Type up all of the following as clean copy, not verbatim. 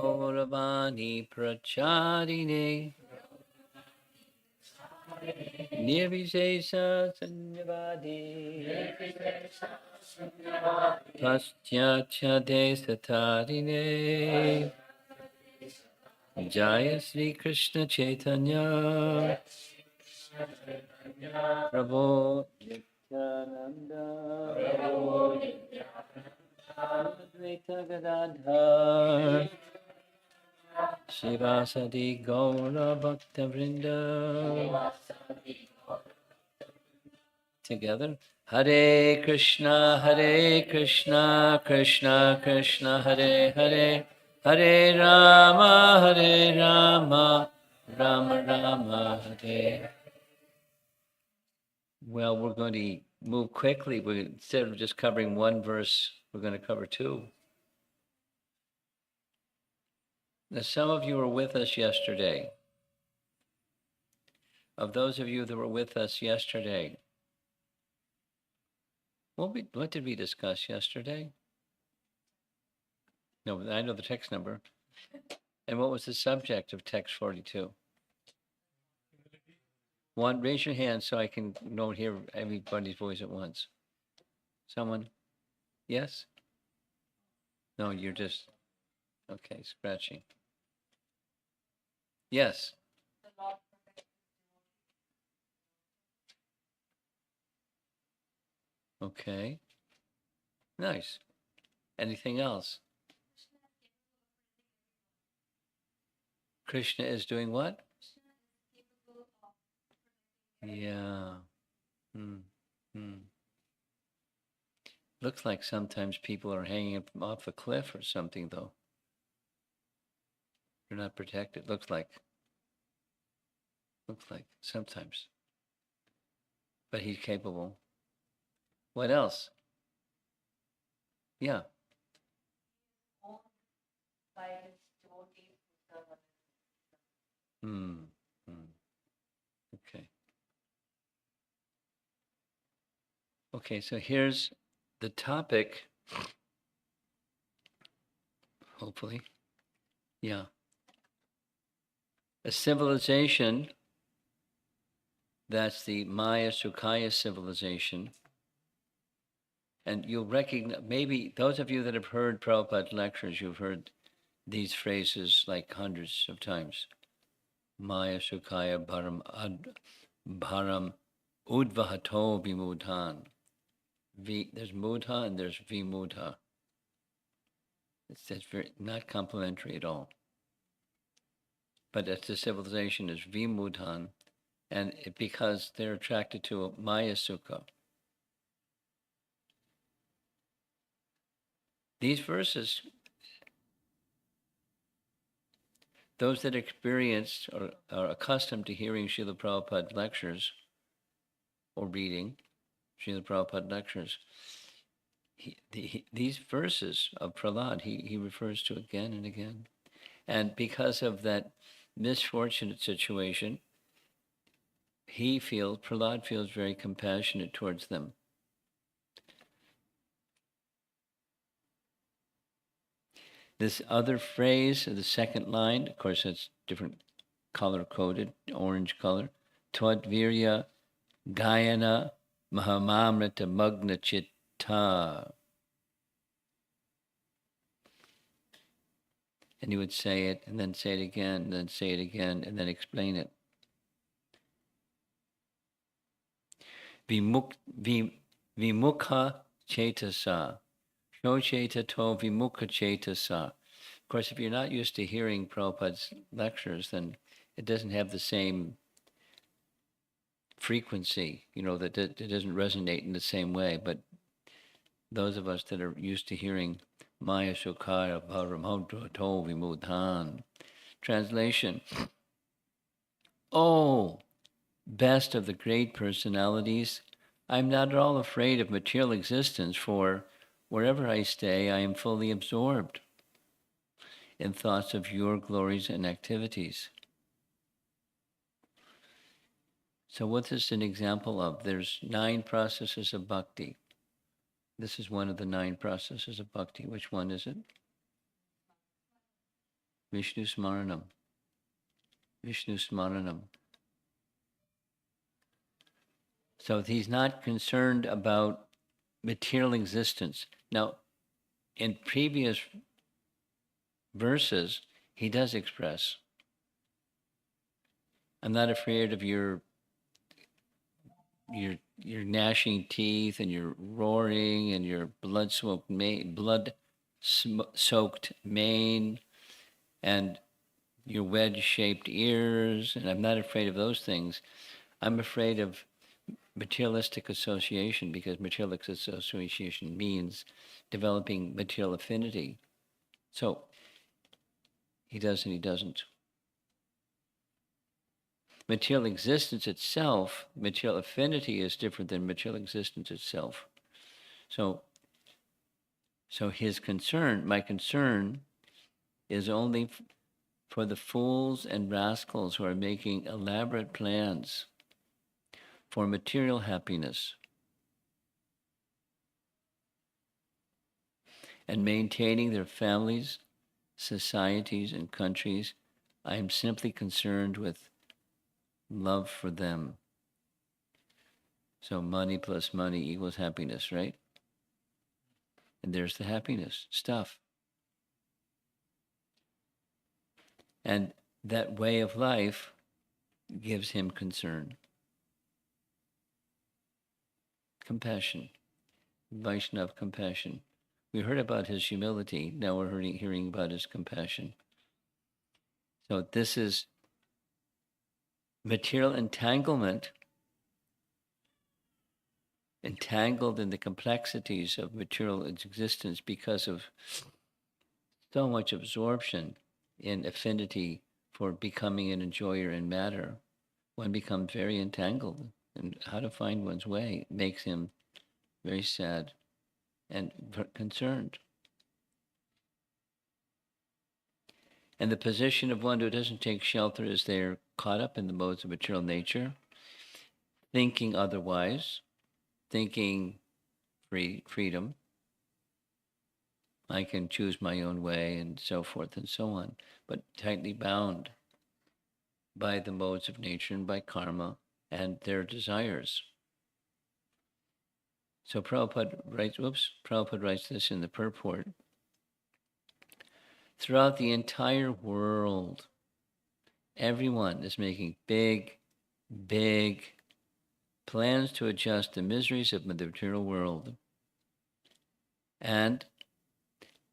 Gauravani Pracharine Nirvishesha Sanyavadi Paschatya Satarine Jaya Sri Krishna Chaitanya Prabhu Nityananda Advaita Gadadhar Shivasadi Gaura Bhakta Vrinda. Together. Hare Krishna, Krishna Krishna, Hare Hare, Hare Rama, Rama Rama, Hare. Well, we're going to move quickly. Instead of just covering one verse, we're going to cover two. Now, some of you were with us yesterday. Of those of you that were with us yesterday, what did we discuss yesterday? No, I know the text number. And what was the subject of text 42? One, raise your hand so I can don't hear everybody's voice at once. Someone? Yes? No, you're just, okay, scratching. Yes. Okay. Nice. Anything else? Krishna is doing what? Yeah. Looks like sometimes people are hanging off a cliff or something, though. They're not protected. Looks like sometimes. But he's capable. What else? Yeah. Okay. Okay, so here's the topic. Hopefully. Yeah. A civilization, that's the Maya Sukhaya civilization. And you'll recognize, maybe those of you that have heard Prabhupada lectures, you've heard these phrases like hundreds of times. Maya Sukhaya Bharam Udvahato Vimudhan. There's Mudha and there's Vimudha. That's very not complimentary at all. But it's the civilization is Vimudhan, and because they're attracted to a Maya Sukha. These verses, those that experienced or are accustomed to hearing Srila Prabhupada lectures or reading Srila Prabhupada lectures, these verses of Prahlada, he refers to again and again. And because of that misfortunate situation, Prahlada feels very compassionate towards them. This other phrase, the second line, of course, it's different color-coded, orange color. Twadvirya Gayana Mahamamrita Magna Chitta. And you would say it, and then say it again, and then say it again, and then explain it. Vimukha Chetasa. Shochetato Vimukha Chetasa. Of course, if you're not used to hearing Prabhupada's lectures, then it doesn't have the same frequency, that it doesn't resonate in the same way. But those of us that are used to hearing Maya Sukhaya Bharamhodra To Vimudhan. Translation. Oh, best of the great personalities, I'm not at all afraid of material existence, for wherever I stay, I am fully absorbed in thoughts of your glories and activities. So what is an example of? There's 9 processes of bhakti. This is one of the 9 processes of bhakti. Which one is it? Vishnu Smaranam. Vishnu Smaranam. So he's not concerned about material existence. Now, in previous verses, he does express, I'm not afraid of your gnashing teeth and your roaring and your blood-soaked mane and your wedge-shaped ears, and I'm not afraid of those things. I'm afraid of materialistic association, because materialistic association means developing material affinity. So he does and he doesn't. Material existence itself, material affinity is different than material existence itself. So his concern, my concern, is only for the fools and rascals who are making elaborate plans for material happiness and maintaining their families, societies, and countries. I am simply concerned with love for them. So money plus money equals happiness, right? And there's the happiness stuff. And that way of life gives him concern. Compassion. Vaishnav compassion. We heard about his humility. Now we're hearing about his compassion. So this is material entanglement, entangled in the complexities of material existence because of so much absorption in affinity for becoming an enjoyer in matter. One becomes very entangled, and how to find one's way makes him very sad and concerned. And the position of one who doesn't take shelter is they're caught up in the modes of material nature, thinking otherwise, thinking freedom. I can choose my own way and so forth and so on, but tightly bound by the modes of nature and by karma and their desires. So Prabhupada writes this in the purport. Throughout the entire world, everyone is making big plans to adjust the miseries of the material world. And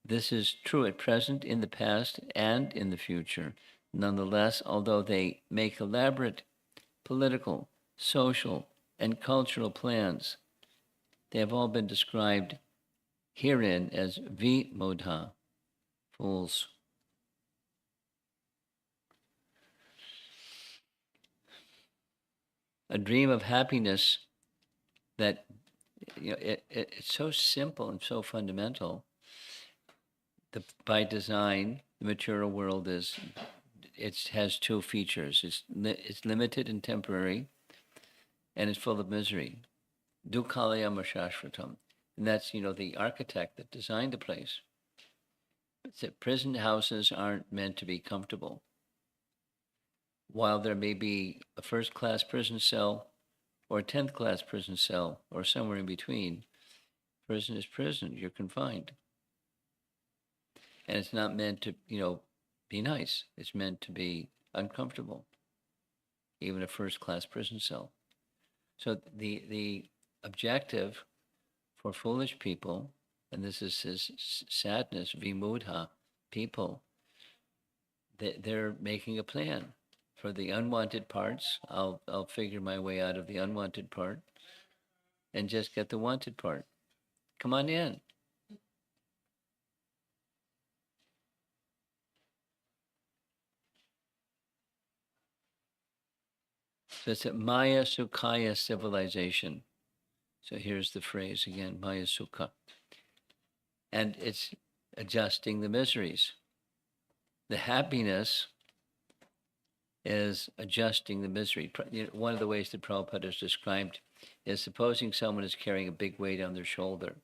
this is true at present, in the past, and in the future. Nonetheless, although they make elaborate political, social, and cultural plans, they have all been described herein as vimudha, fools. A dream of happiness that, it's so simple and so fundamental. By design, the material world has two features. It's limited and temporary, and it's full of misery. Dukkalayam shashvatam. And that's, the architect that designed the place. Prison houses aren't meant to be comfortable. While there may be a first-class prison cell or a 10th-class prison cell or somewhere in between, prison is prison. You're confined. And it's not meant to, be nice. It's meant to be uncomfortable, even a first-class prison cell. So the objective for foolish people, and this is his sadness, vimudha, people, they're making a plan for the unwanted parts. I'll figure my way out of the unwanted part and just get the wanted part. Come on in. So it's a Maya Sukhaya civilization. So here's the phrase again, Maya Sukha. And it's adjusting the miseries. The happiness is adjusting the misery. One of the ways that Prabhupada is described is supposing someone is carrying a big weight on their shoulder.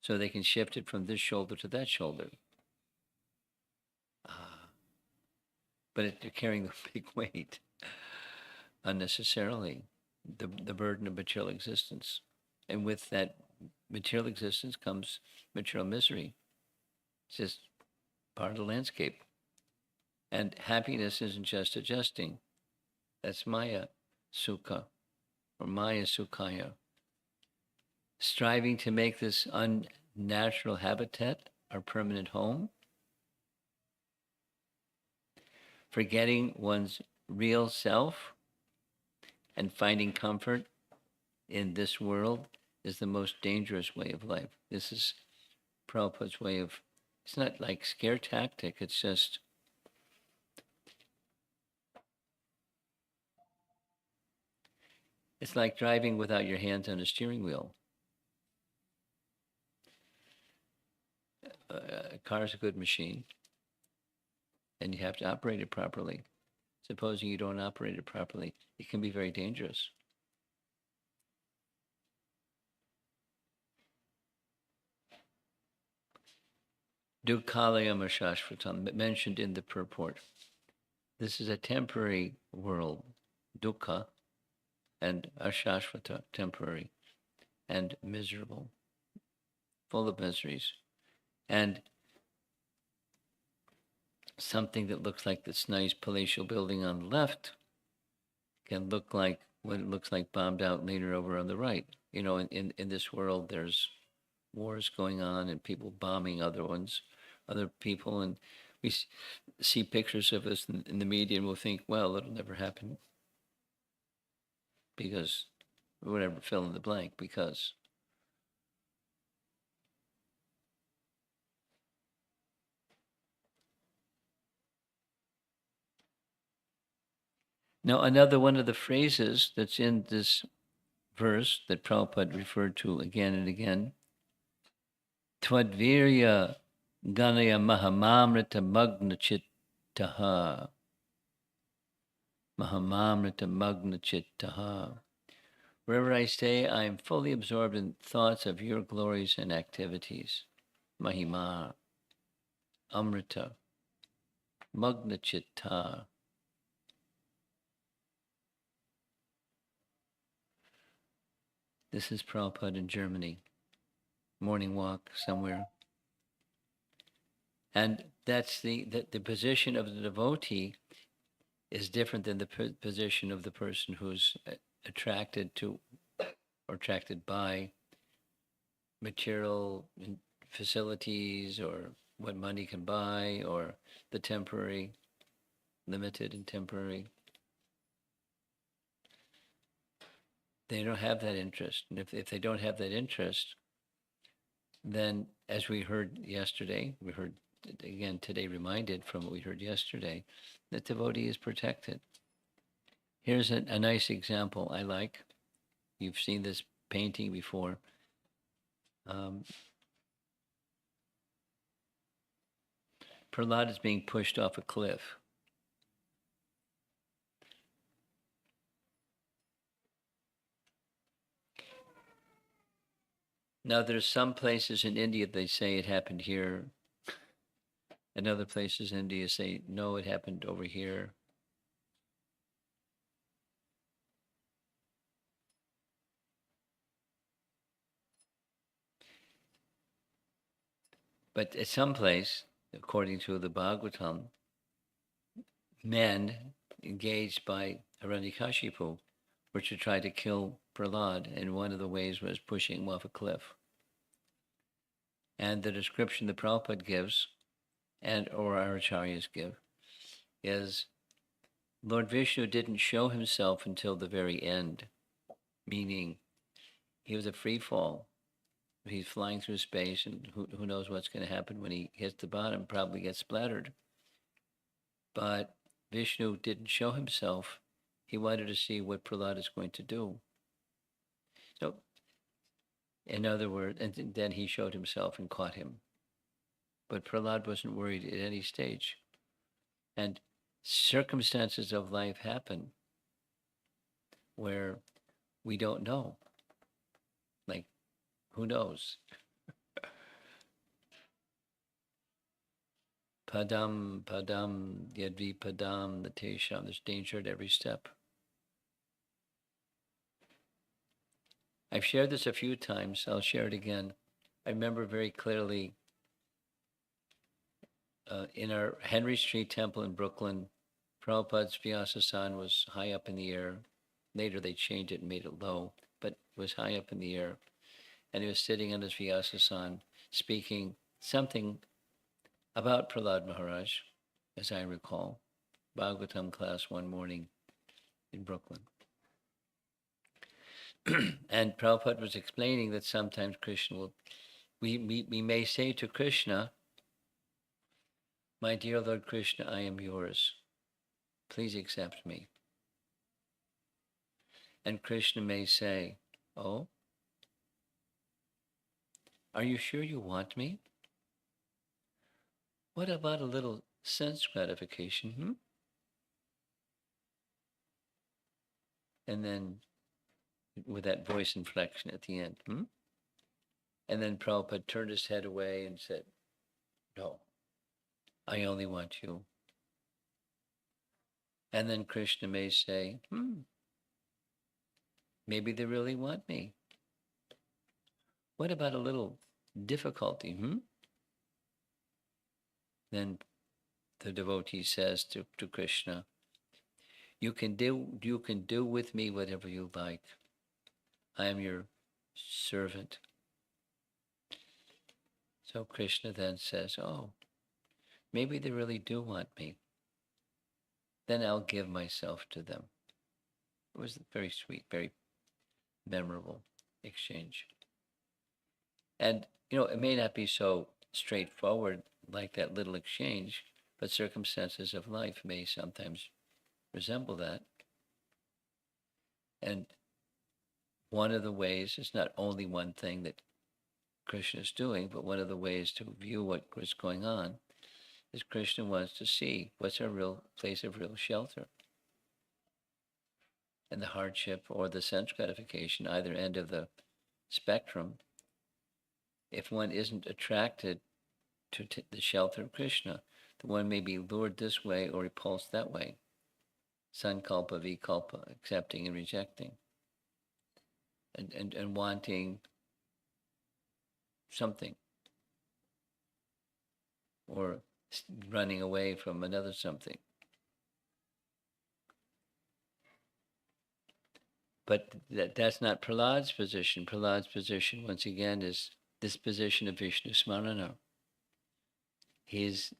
So they can shift it from this shoulder to that shoulder. but they're carrying the big weight unnecessarily, the burden of material existence. And with that material existence comes material misery. It's just part of the landscape. And happiness isn't just adjusting. That's Maya Sukha or Maya Sukhaya. Striving to make this unnatural habitat our permanent home. Forgetting one's real self and finding comfort in this world is the most dangerous way of life. This is Prabhupada's way of, it's not like scare tactic, it's just it's like driving without your hands on a steering wheel. A car is a good machine, and you have to operate it properly. Supposing you don't operate it properly, it can be very dangerous. Dukkalayam Shashvatam, mentioned in the purport. This is a temporary world, dukkha, and ashashvata, temporary, and miserable, full of miseries. And something that looks like this nice palatial building on the left can look like what it looks like bombed out later over on the right. You know, in this world, there's wars going on and people bombing other people. And we see pictures of us in the media and we'll think, well, it'll never happen. Because, whatever, fill in the blank, because. Now, another one of the phrases that's in this verse that Prabhupada referred to again and again, Twadvirya Ganaya Mahamamrita Magna Chittaha. Mahamamrita Magna Chittaha. Wherever I stay, I am fully absorbed in thoughts of your glories and activities. Mahima, Amrita, Magna Chitta. This is Prabhupada in Germany. Morning walk somewhere. And that's the position of the devotee is different than the position of the person who's attracted to or attracted by material facilities or what money can buy or the temporary, limited and temporary. They don't have that interest. And if they don't have that interest, then as we heard yesterday, we heard again today reminded from what we heard yesterday, that devotee is protected. Here's a nice example I like. You've seen this painting before. Prahlada is being pushed off a cliff. Now, there's some places in India they say it happened here. And other places in India say, no, it happened over here. But at some place, according to the Bhagavatam, men engaged by Hiranyakashipu were to try to kill Prahlad, and one of the ways was pushing him off a cliff. And the description the Prabhupada gives, and or our acharyas give, is Lord Vishnu didn't show himself until the very end, meaning he was a free fall. He's flying through space, and who knows what's going to happen when he hits the bottom, probably gets splattered. But Vishnu didn't show himself. He wanted to see what Prahlada is going to do. So, in other words, and then he showed himself and caught him. But Prahlad wasn't worried at any stage. And circumstances of life happen where we don't know. Like, who knows? Padam, padam, yadvi padam, the tesham. There's danger at every step. I've shared this a few times. I'll share it again. I remember very clearly in our Henry Street Temple in Brooklyn, Prabhupada's Vyasasan was high up in the air. Later they changed it and made it low, but it was high up in the air. And he was sitting on his Vyasasan speaking something about Prahlad Maharaj, as I recall, Bhagavatam class one morning in Brooklyn. And Prabhupada was explaining that sometimes Krishna will, we may say to Krishna, "My dear Lord Krishna, I am yours. Please accept me." And Krishna may say, "Oh, are you sure you want me? What about a little sense gratification, And then with that voice inflection at the end, And then Prabhupada turned his head away and said, "No, I only want you." And then Krishna may say, maybe they really want me. What about a little difficulty, Then the devotee says to Krishna, you can do with me whatever you like. I am your servant. So Krishna then says, oh, maybe they really do want me. Then I'll give myself to them. It was very sweet, very memorable exchange. And, it may not be so straightforward like that little exchange, but circumstances of life may sometimes resemble that. And one of the ways, it's not only one thing that Krishna is doing, but one of the ways to view what was going on is Krishna wants to see what's our real place of real shelter. And the hardship or the sense gratification, either end of the spectrum, if one isn't attracted to the shelter of Krishna, the one may be lured this way or repulsed that way. Sankalpa, vikalpa, accepting and rejecting. And wanting something. Or running away from another something. But that's not Prahlad's position. Prahlad's position, once again, is this position of Vishnu Smarana. He's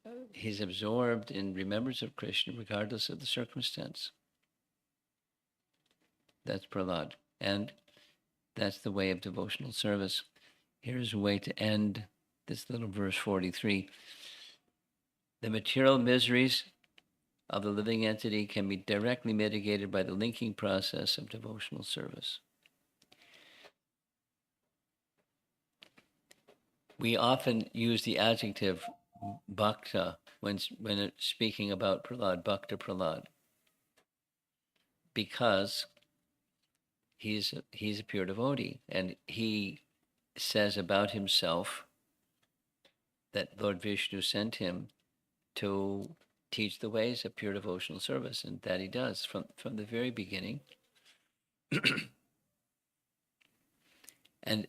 absorbed in remembrance of Krishna regardless of the circumstance. That's Prahlad. And that's the way of devotional service. Here's a way to end this little verse 43. The material miseries of the living entity can be directly mitigated by the linking process of devotional service. We often use the adjective bhakta when speaking about Prahlad, bhakta Prahlad, because he's a pure devotee, and he says about himself that Lord Vishnu sent him to teach the ways of pure devotional service, and that he does from the very beginning. and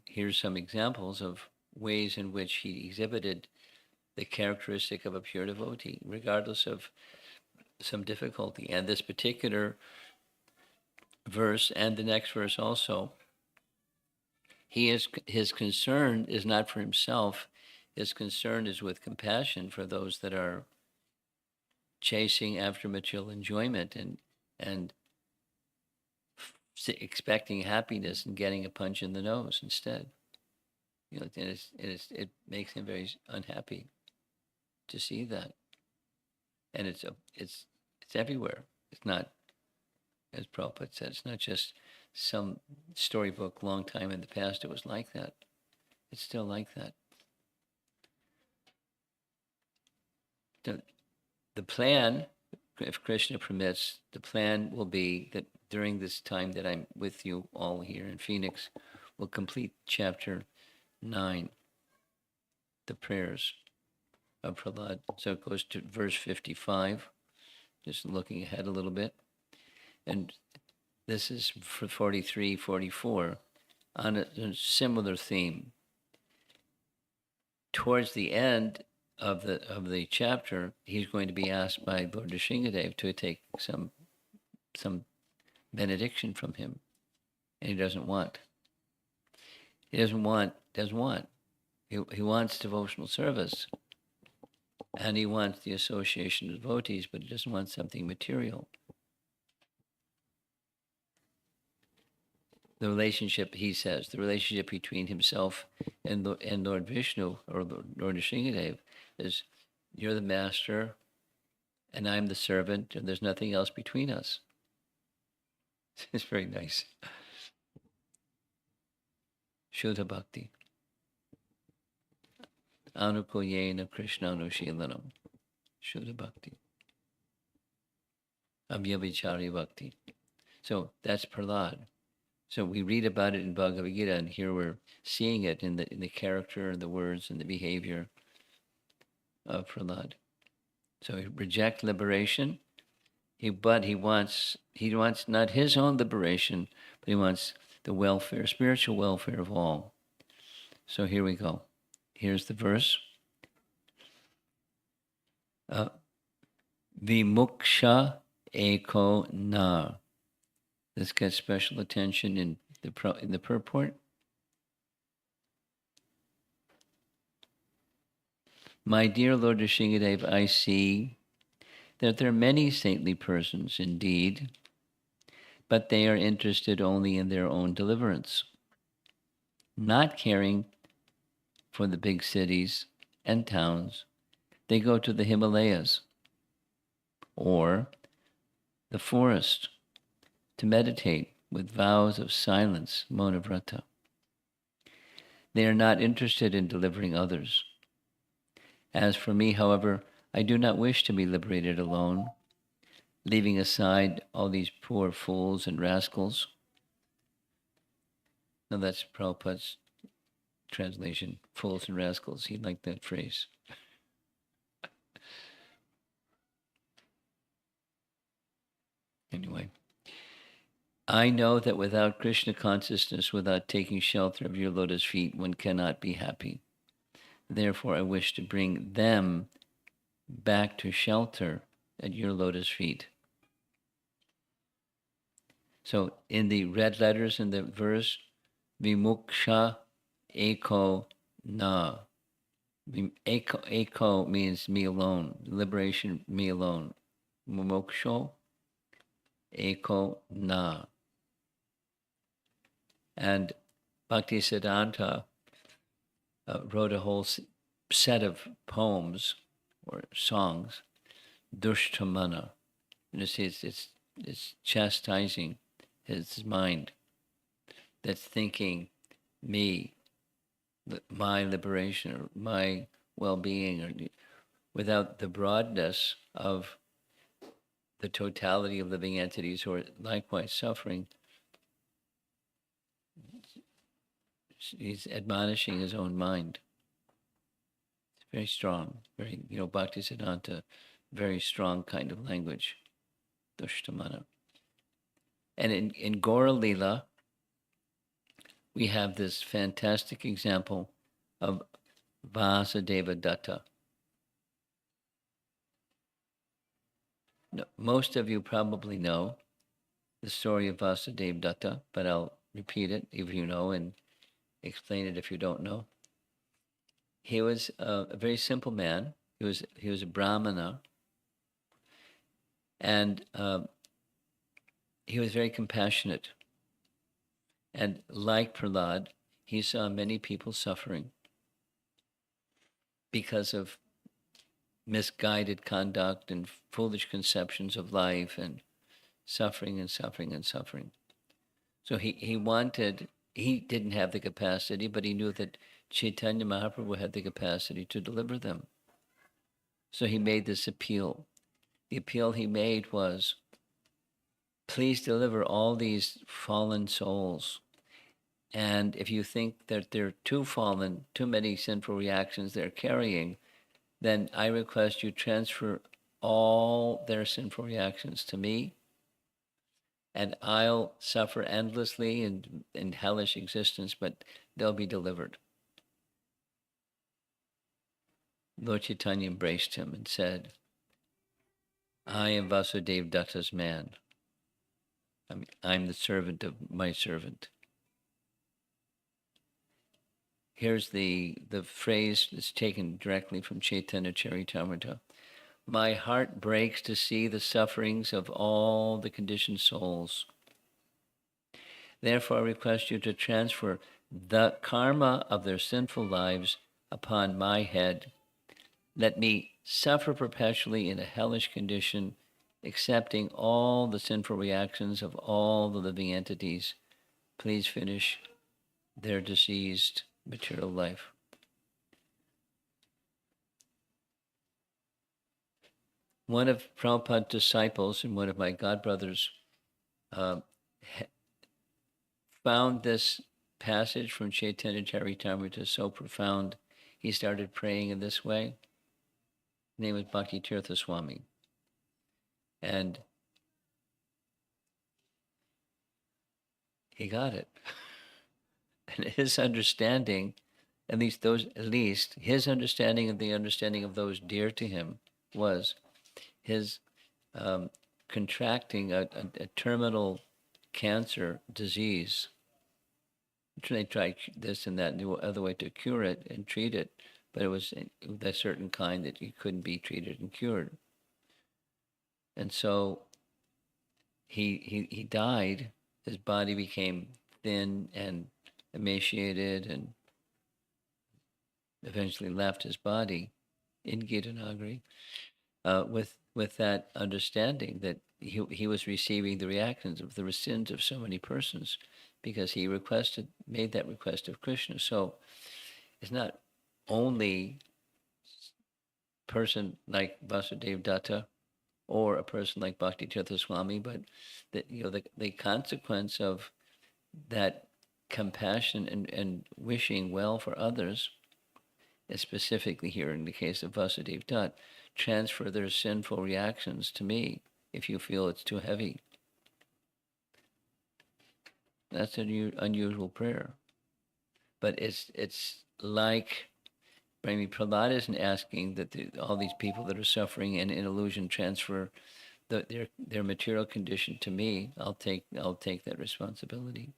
here's some examples of ways in which he exhibited the characteristic of a pure devotee, regardless of some difficulty. And this particular verse and the next verse also, his concern is not for himself. His concern is with compassion for those that are chasing after material enjoyment and expecting happiness and getting a punch in the nose instead. It makes him very unhappy to see that. And it's everywhere. It's not, as Prabhupada said, it's not just some storybook long time in the past it was like that. It's still like that. The plan, if Krishna permits, the plan will be that during this time that I'm with you all here in Phoenix, we'll complete chapter 9, the prayers. of Prahlad. So it goes to verse 55, just looking ahead a little bit. And this is for 43, 44, on a similar theme. Towards the end of the chapter, he's going to be asked by Lord Nrsingadev to take some benediction from him, and he doesn't want. He doesn't want. He wants devotional service, and he wants the association of devotees, but he doesn't want something material. The relationship, he says, the relationship between himself and Lord Vishnu, or Lord Nrsingadev, is you're the master, and I'm the servant, and there's nothing else between us. It's very nice. Shuddha Bhakti. Anukulyena Krishna Anushilanam. Shuddha Bhakti. Abhyavichari Bhakti. So that's Prahlad. So we read about it in Bhagavad Gita, and here we're seeing it in the character and the words and the behavior of Prahlad. So he rejects liberation, but he wants not his own liberation, but he wants the welfare, spiritual welfare of all. So here we go. Here's the verse. Vimuksha eko na. This gets special attention in the purport. My dear Lord Nrsingadev, I see that there are many saintly persons indeed, but they are interested only in their own deliverance, not caring for the big cities and towns. They go to the Himalayas or the forest to meditate with vows of silence, Monavrata. They are not interested in delivering others. As for me, however, I do not wish to be liberated alone, leaving aside all these poor fools and rascals. Now that's Prabhupada's translation, fools and rascals. He liked that phrase. Anyway, I know that without Krishna consciousness, without taking shelter of your lotus feet, one cannot be happy. Therefore, I wish to bring them back to shelter at your lotus feet. So in the red letters in the verse, Vimuksha eko na. Eko means me alone, liberation, me alone. Mumuksho eko na. And Bhaktisiddhanta wrote a whole set of poems or songs, Dushtamana. And it's chastising his mind that's thinking me, my liberation, or my well-being, or without the broadness of the totality of living entities who are likewise suffering. He's admonishing his own mind. It's very strong, very, Bhaktisiddhanta, very strong kind of language, Dushtamana. And in Gaura Lila, we have this fantastic example of Vasudeva Datta. Most of you probably know the story of Vasudeva Datta, but I'll repeat it if you know and explain it if you don't know. He was a very simple man. He was a Brahmana, and he was very compassionate. And like Prahlad, he saw many people suffering because of misguided conduct and foolish conceptions of life, and suffering and suffering and suffering. So he didn't have the capacity, but he knew that Chaitanya Mahaprabhu had the capacity to deliver them. So he made this appeal. The appeal he made was, please deliver all these fallen souls. And if you think that they're too fallen, too many sinful reactions they're carrying, then I request you transfer all their sinful reactions to me, and I'll suffer endlessly in hellish existence, but they'll be delivered. Lord Chaitanya embraced him and said, I am Vasudev Datta's man. I'm the servant of my servant. Here's the phrase that's taken directly from Chaitanya Charitamrita. My heart breaks to see the sufferings of all the conditioned souls. Therefore, I request you to transfer the karma of their sinful lives upon my head. Let me suffer perpetually in a hellish condition, accepting all the sinful reactions of all the living entities. Please finish their diseased material life. One of Prabhupada's disciples and one of my godbrothers found this passage from Chaitanya Charitamrita so profound, he started praying in this way. His name is Bhakti Tirtha Swami. And he got it. And his understanding, at least his understanding and the understanding of those dear to him was his contracting a terminal cancer disease. They tried this and that, and other way to cure it and treat it, but it was a certain kind that you couldn't be treated and cured. And so he died. His body became thin and emaciated, and eventually left his body in Gitanagari with that understanding that he was receiving the reactions of the sins of so many persons because he made that request of Krishna. So it's not only a person like Vasudeva Datta or a person like Bhakti Tirtha Swami, but the consequence of that compassion and wishing well for others, specifically here in the case of Vasudeva Dutt, transfer their sinful reactions to me if you feel it's too heavy. That's an unusual prayer. But it's like, Prahlada isn't asking that all these people that are suffering in illusion transfer their material condition to me. I'll take that responsibility.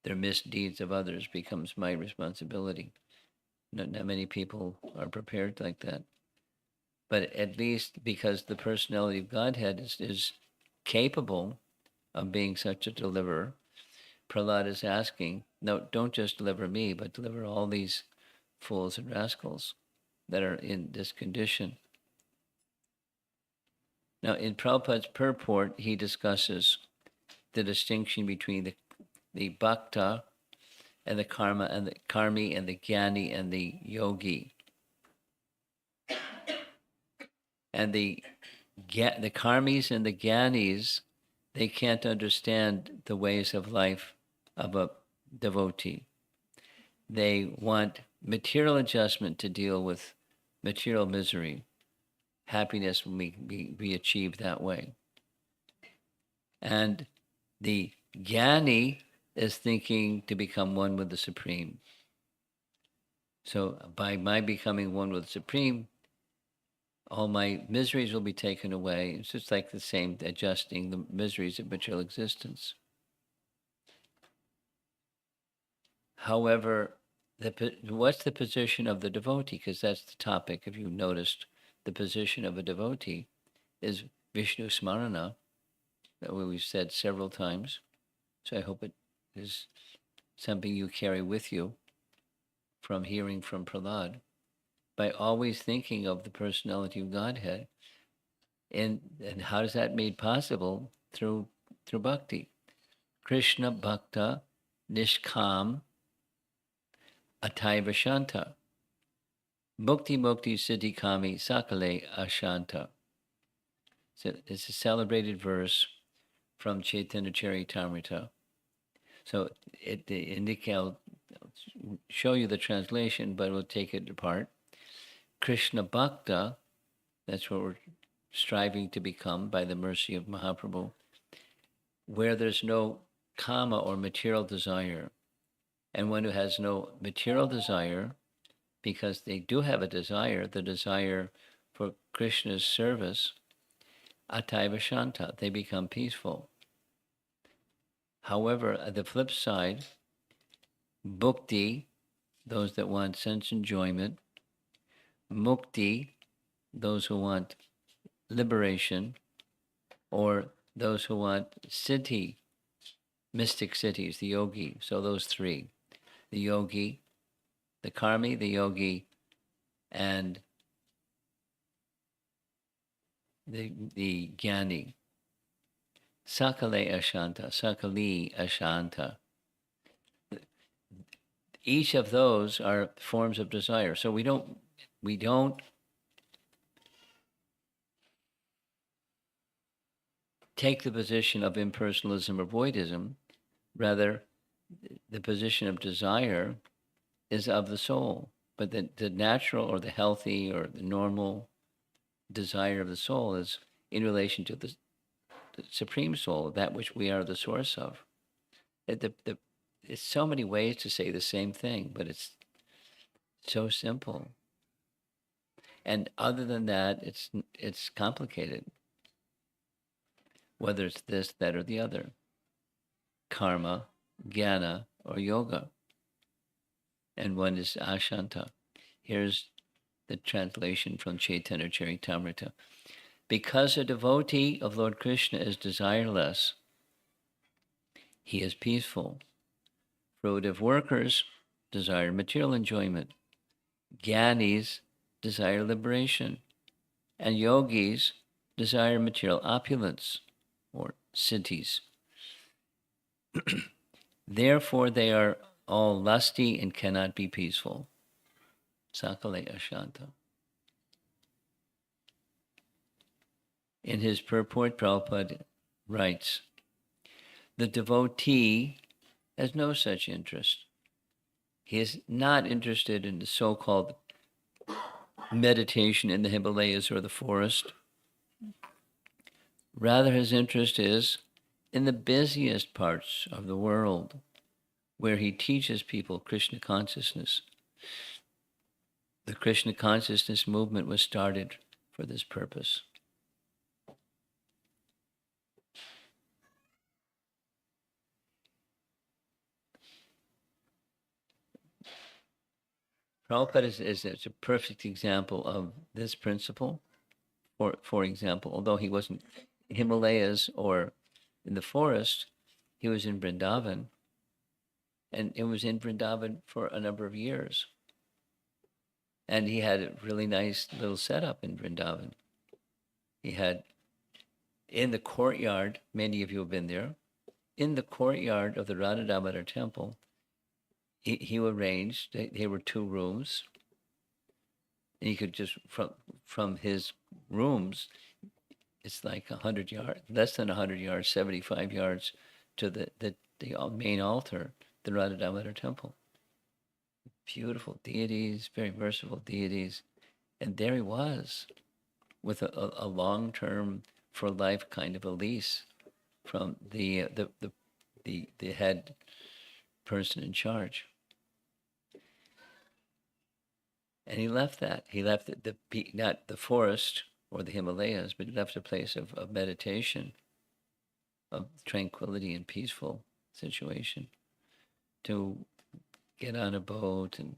Their misdeeds of others becomes my responsibility. Not many people are prepared like that. But at least because the personality of Godhead is capable of being such a deliverer, Prahlada is asking, no, don't just deliver me, but deliver all these fools and rascals that are in this condition. Now, in Prabhupada's purport, he discusses the distinction between the bhakta and the karma and the karmi and the jnani and the yogi. And the karmis and the jnanis, they can't understand the ways of life of a devotee. They want material adjustment to deal with material misery. Happiness will be achieved that way. And the jnani is thinking to become one with the Supreme. So by my becoming one with the Supreme, all my miseries will be taken away. It's just like the same adjusting the miseries of material existence. However, what's the position of the devotee? Because that's the topic. If you noticed, the position of a devotee is Vishnu Smarana, that we've said several times. So I hope it is something you carry with you from hearing from Prahlada, by always thinking of the personality of Godhead. And how is that made possible? Through bhakti. Krishna Bhakta Nishkam Ataiva Shanta. Mukti Mukti Siddhi Kami Sakale Ashanta. So it's a celebrated verse from Chaitanya Charitamrita. So it indicates show you the translation, but we'll take it apart. Krishna Bhakta, that's what we're striving to become by the mercy of Mahaprabhu, where there's no kama or material desire. And one who has no material desire, because they do have a desire, the desire for Krishna's service, ataiva shanta, they become peaceful. However, at the flip side, bhukti, those that want sense enjoyment, mukti, those who want liberation, or those who want siddhi, mystic cities, the yogi. So those three, the yogi, the karmi, the yogi, and the jnani. Sakale ashanta, sakali ashanta. Each of those are forms of desire. So we don't take the position of impersonalism or voidism. Rather, the position of desire is of the soul. But the natural or the healthy or the normal desire of the soul is in relation to the Supreme Soul, that which we are the source of. It's so many ways to say the same thing, but it's so simple. And other than that, it's complicated. Whether it's this, that, or the other, karma, jnana, or yoga. And one is ashanta. Here's the translation from Chaitanya Charitamrita. Because a devotee of Lord Krishna is desireless, he is peaceful. Fruitive workers desire material enjoyment. Jnanis desire liberation. And yogis desire material opulence or siddhis. Therefore, they are all lusty and cannot be peaceful. Sakale ashanta. In his purport, Prabhupada writes, the devotee has no such interest. He is not interested in the so-called meditation in the Himalayas or the forest. Rather, his interest is in the busiest parts of the world, where he teaches people Krishna consciousness. The Krishna consciousness movement was started for this purpose. Prabhupada is a perfect example of this principle. For example, although he wasn't Himalayas or in the forest, he was in Vrindavan, and it was in Vrindavan for a number of years. And he had a really nice little setup in Vrindavan. He had, in the courtyard, many of you have been there, in the courtyard of the Radha Damodar temple, he arranged, there were 2 rooms, and he could just, from his rooms, it's like 100 yards, less than 100 yards, 75 yards to the main altar, the Radha Damodar temple. Beautiful deities, very merciful deities. And there he was with a long-term, for life kind of a lease from the head person in charge. And he left that. He left not the forest or the Himalayas, but he left a place of meditation, of tranquility and peaceful situation, to get on a boat. And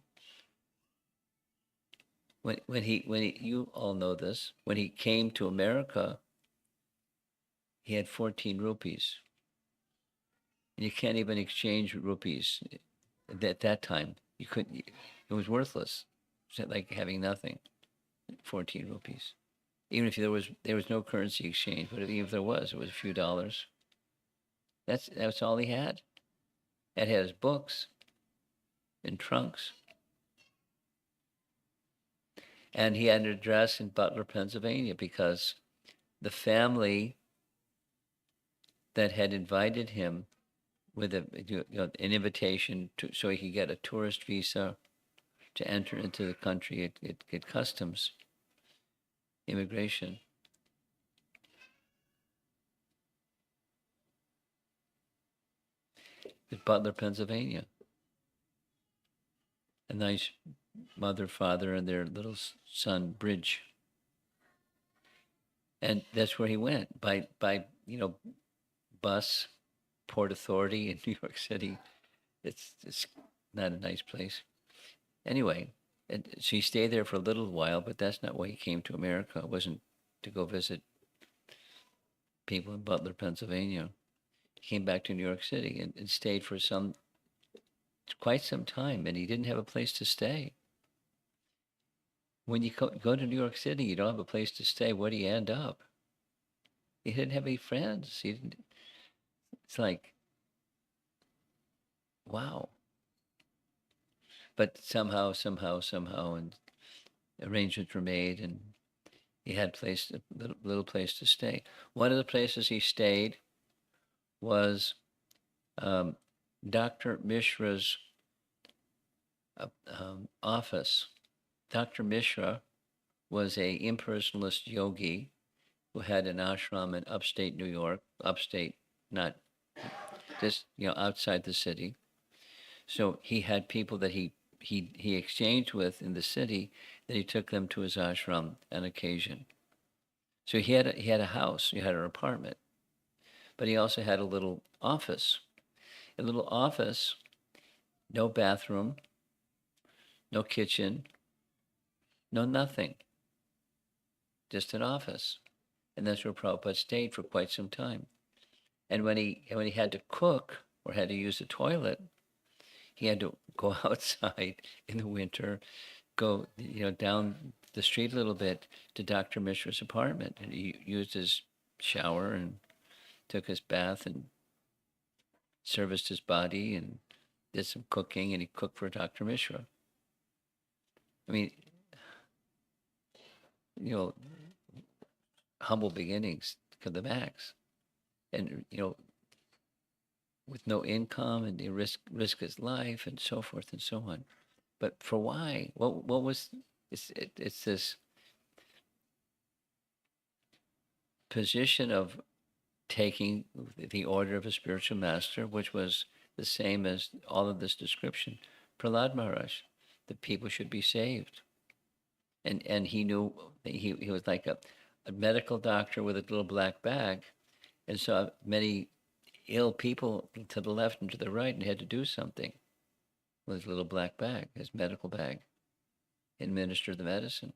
when he you all know this, when he came to America, he had 14 rupees. And you can't even exchange rupees at that time. You couldn't. It was worthless. It's like having nothing. 14 rupees. Even if there was no currency exchange, but even if there was, it was a few dollars. That's all he had. And he had his books in trunks. And he had an address in Butler, Pennsylvania, because the family that had invited him with an invitation to, so he could get a tourist visa to enter into the country at customs immigration. At Butler, Pennsylvania. A nice mother, father, and their little son, Bridge. And that's where he went by bus, Port Authority in New York City. It's not a nice place. Anyway, and so he stayed there for a little while, but that's not why he came to America. It wasn't to go visit people in Butler, Pennsylvania. He came back to New York City and stayed for quite some time, and he didn't have a place to stay. When you go to New York City, you don't have a place to stay. Where do you end up? He didn't have any friends. He didn't. It's like, wow. But somehow, and arrangements were made, and he had a little place to stay. One of the places he stayed was Dr. Mishra's office. Dr. Mishra was a impersonalist yogi who had an ashram in upstate New York, upstate, not just outside the city. So he had people that he exchanged with in the city, that he took them to his ashram on occasion. So he had a house, he had an apartment, but he also had a little office. A little office, no bathroom, no kitchen, no nothing, just an office. And that's where Prabhupada stayed for quite some time. And when he had to cook or had to use the toilet, he had to go outside in the winter, go down the street a little bit to Dr. Mishra's apartment, and he used his shower and took his bath and serviced his body and did some cooking, and he cooked for Dr. Mishra. I mean, humble beginnings to the max, and with no income, and he risk his life and so forth and so on. But for why? What was it's this position of taking the order of a spiritual master, which was the same as all of this description. Prahlad Maharaj, the people should be saved. And he knew he was like a medical doctor with a little black bag, and saw many ill people to the left and to the right, and had to do something with his little black bag, his medical bag, administer the medicine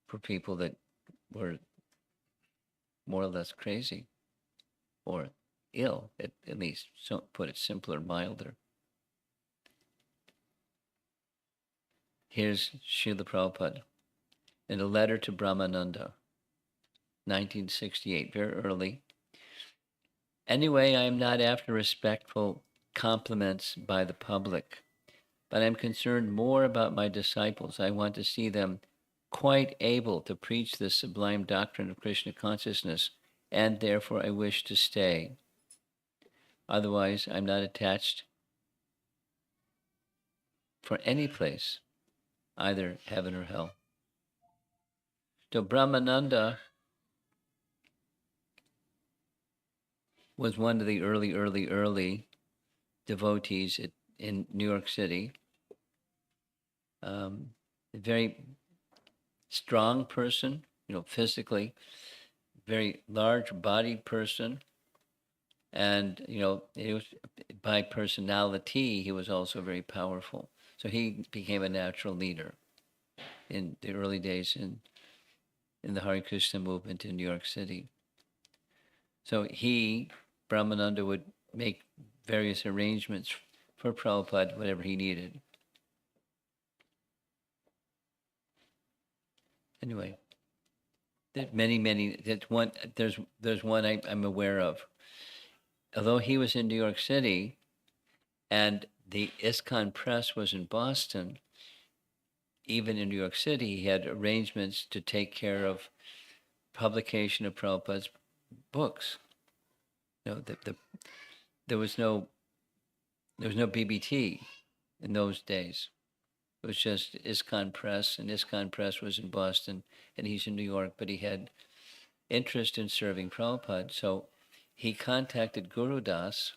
for people that were more or less crazy or ill, at least, so put it simpler, milder. Here's Srila Prabhupada in a letter to Brahmananda, 1968, very early. Anyway, I am not after respectful compliments by the public, but I'm concerned more about my disciples. I want to see them quite able to preach the sublime doctrine of Krishna consciousness, and therefore I wish to stay. Otherwise, I'm not attached for any place, either heaven or hell. So Brahmananda was one of the early devotees in New York City. A very strong person, physically, very large-bodied person, and he was, by personality, he was also very powerful. So he became a natural leader in the early days in the Hare Krishna movement in New York City. So Brahmananda, would make various arrangements for Prabhupada, whatever he needed. Anyway, there's many. There's one I'm aware of. Although he was in New York City, and the ISKCON press was in Boston, even in New York City, he had arrangements to take care of publication of Prabhupada's books. The there was no BBT in those days. It was just ISKCON Press, and ISKCON Press was in Boston, and he's in New York, but he had interest in serving Prabhupada. So he contacted Guru Das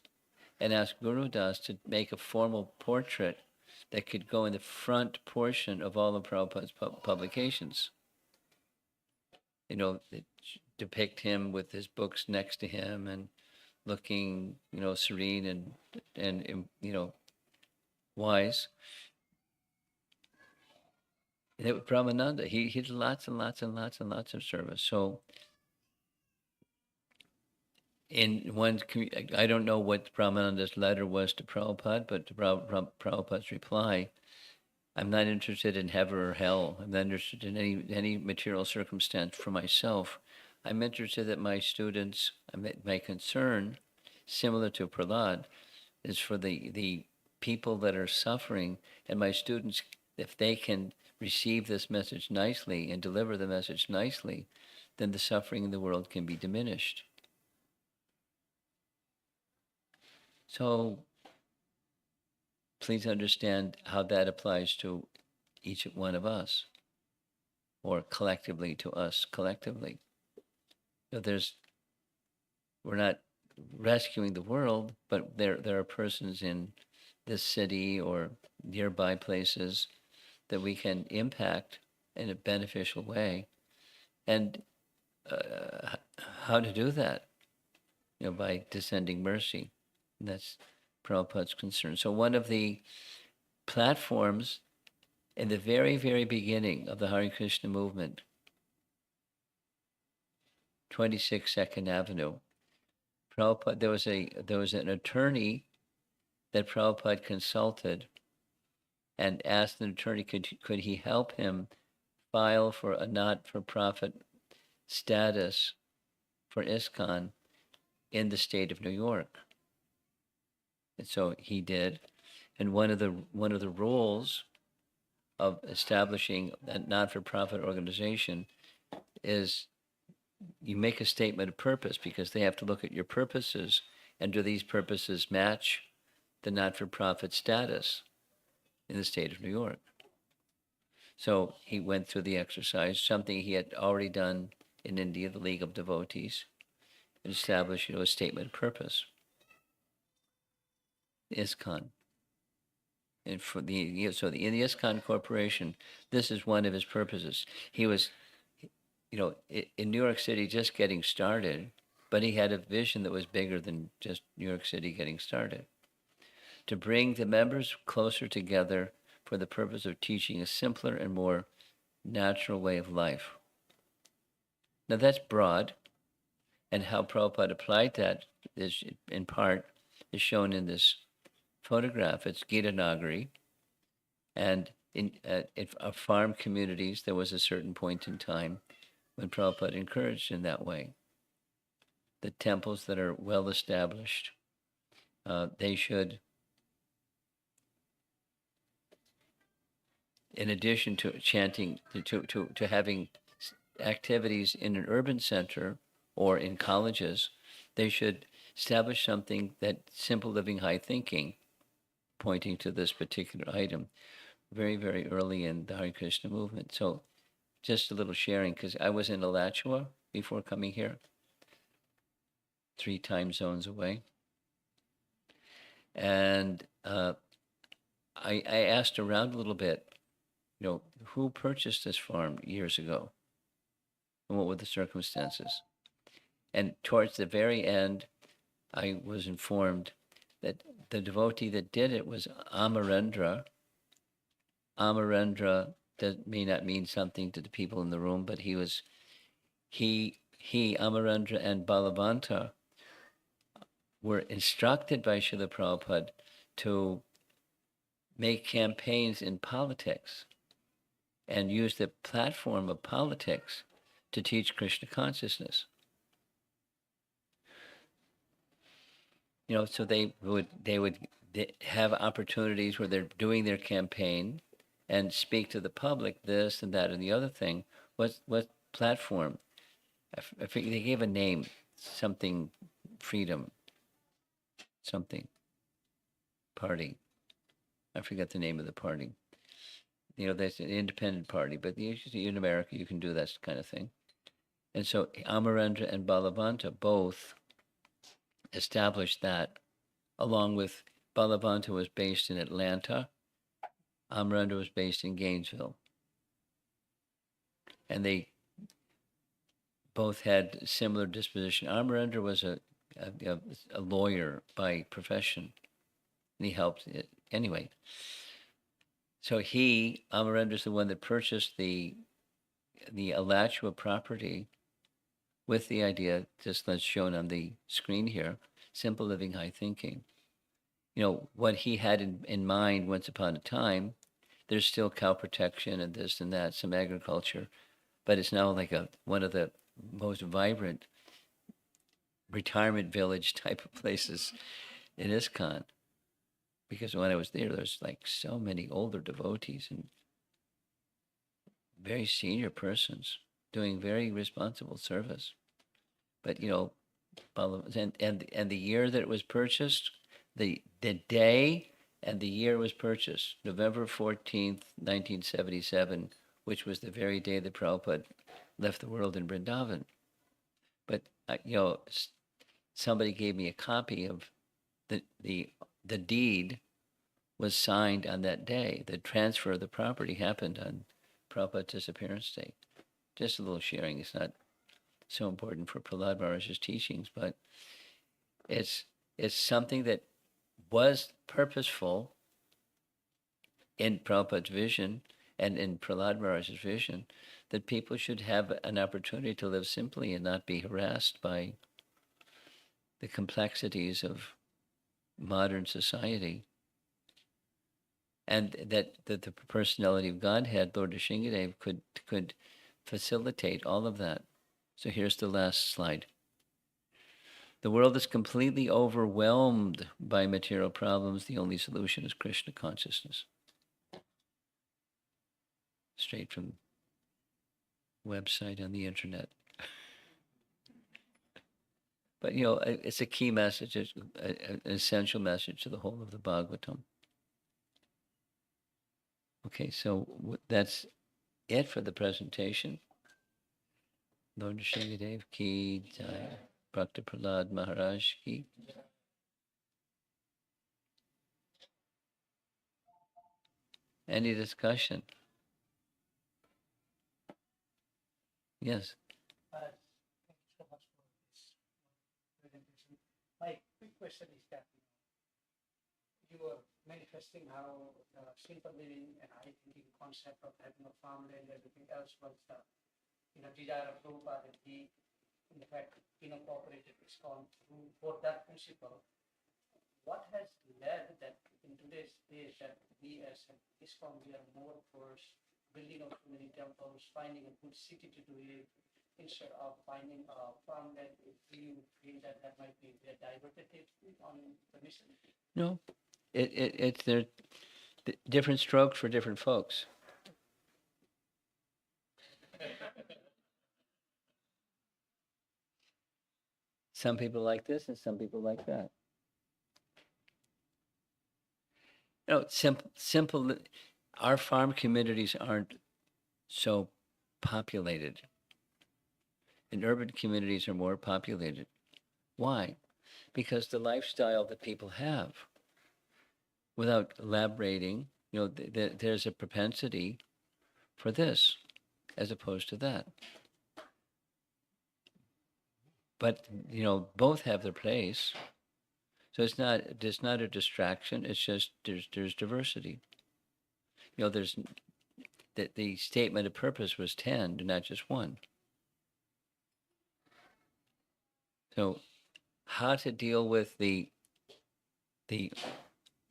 and asked Guru Das to make a formal portrait that could go in the front portion of all of Prabhupada's publications. That depict him with his books next to him and looking, serene and wise. And it was Brahmananda. He did lots and lots and lots and lots of service. So in one, I don't know what Brahmananda's letter was to Prabhupada, but to Prabhupada's reply, I'm not interested in heaven or hell. I'm not interested in any material circumstance for myself. I'm interested that my students, my concern, similar to Prahlada, is for the people that are suffering, and my students, if they can receive this message nicely and deliver the message nicely, then the suffering in the world can be diminished. So please understand how that applies to each one of us, or collectively to us collectively. We're not rescuing the world, but there are persons in this city or nearby places that we can impact in a beneficial way. And how to do that? By descending mercy. And that's Prabhupada's concern. So one of the platforms in the very, very beginning of the Hare Krishna movement, 26 Second Avenue, Prabhupada, there was an attorney that Prabhupada consulted and asked an attorney could he help him file for a not-for-profit status for ISKCON in the state of New York. And so he did. And one of the rules of establishing a not-for-profit organization is you make a statement of purpose, because they have to look at your purposes, and do these purposes match the not-for-profit status in the state of New York? So he went through the exercise, something he had already done in India, the League of Devotees, and established, a statement of purpose. ISKCON. And for in the ISKCON Corporation, this is one of his purposes. He was, in New York City just getting started, but he had a vision that was bigger than just New York City getting started. To bring the members closer together for the purpose of teaching a simpler and more natural way of life. Now that's broad, and how Prabhupada applied that is, in part, is shown in this photograph. It's Gita Nagari, and in farm communities, there was a certain point in time when Prabhupada encouraged in that way. The temples that are well established, they should, in addition to chanting, to having activities in an urban center or in colleges, they should establish something that simple living, high thinking, pointing to this particular item, very, very early in the Hare Krishna movement. So just a little sharing, because I was in Alachua before coming here, 3 time zones away. And I asked around a little bit, who purchased this farm years ago? And what were the circumstances? And towards the very end, I was informed that the devotee that did it was Amarendra. Amarendra may not mean something to the people in the room, but he, Amarendra and Balavanta were instructed by Srila Prabhupada to make campaigns in politics and use the platform of politics to teach Krishna consciousness. So they would have opportunities where they're doing their campaign and speak to the public, this and that and the other thing. What platform? I forget, they gave a name, something freedom. something party. I forget the name of the party. That's an independent party, but usually in America you can do that kind of thing. And so Amarendra and Balavanta both established that, along with Balavanta was based in Atlanta, Amarendra was based in Gainesville, and they both had similar disposition. Amarendra was a lawyer by profession, and he helped it anyway. So Amarendra is the one that purchased the Alachua property with the idea, just as shown on the screen here, simple living, high thinking. What he had in mind once upon a time, there's still cow protection and this and that, some agriculture, but it's now like one of the most vibrant retirement village type of places in ISKCON. Because when I was there's like so many older devotees and very senior persons doing very responsible service. But and the year that it was purchased, the day and the year was purchased, November 14th, 1977, which was the very day that Prabhupada left the world in Vrindavan. But somebody gave me a copy of the deed was signed on that day. The transfer of the property happened on Prabhupada's disappearance date. Just a little sharing. It's not so important for Prahlada Maharaj's teachings, but it's something that was purposeful in Prabhupada's vision and in Prahlada Maharaj's vision, that people should have an opportunity to live simply and not be harassed by the complexities of modern society. And that the personality of Godhead, Lord Nrsimhadev, could facilitate all of that. So here's the last slide. The world is completely overwhelmed by material problems. The only solution is Krishna consciousness. Straight from website on the internet. But it's a key message, it's an essential message to the whole of the Bhagavatam. Okay, so that's it for the presentation. Lord Nrsimhadev ki jai. Bhakta Prahlada Maharaj ki. Any discussion? Yes. Thank you so much for this presentation. My quick question is that you were manifesting how the simple living and high thinking concept of having a farmland and everything else was the desire of Prabhupada, and he in fact cooperated ISKCON for that principle. What has led that in today's days that we as ISKCON, we are more towards building of too many temples, finding a good city to do it, instead of finding a farmland? Do you feel that might be diverted on the mission? No, it's there. Different strokes for different folks. Some people like this and some people like that. Simple. Our farm communities aren't so populated. And urban communities are more populated. Why? Because the lifestyle that people have, without elaborating, there's a propensity for this as opposed to that. But both have their place. So it's not a distraction. It's just there's diversity. There's the statement of purpose was 10, not just one. So how to deal with the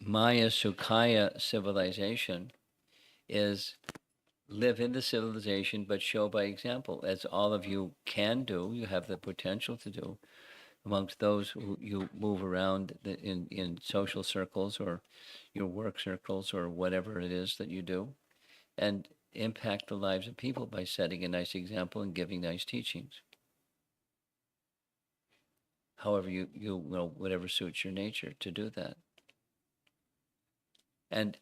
Maya Sukhaya civilization is live in the civilization, but show by example, as all of you can do. You have the potential to do amongst those who you move around in social circles or your work circles or whatever it is that you do, and impact the lives of people by setting a nice example and giving nice teachings. however you know, whatever suits your nature to do that. And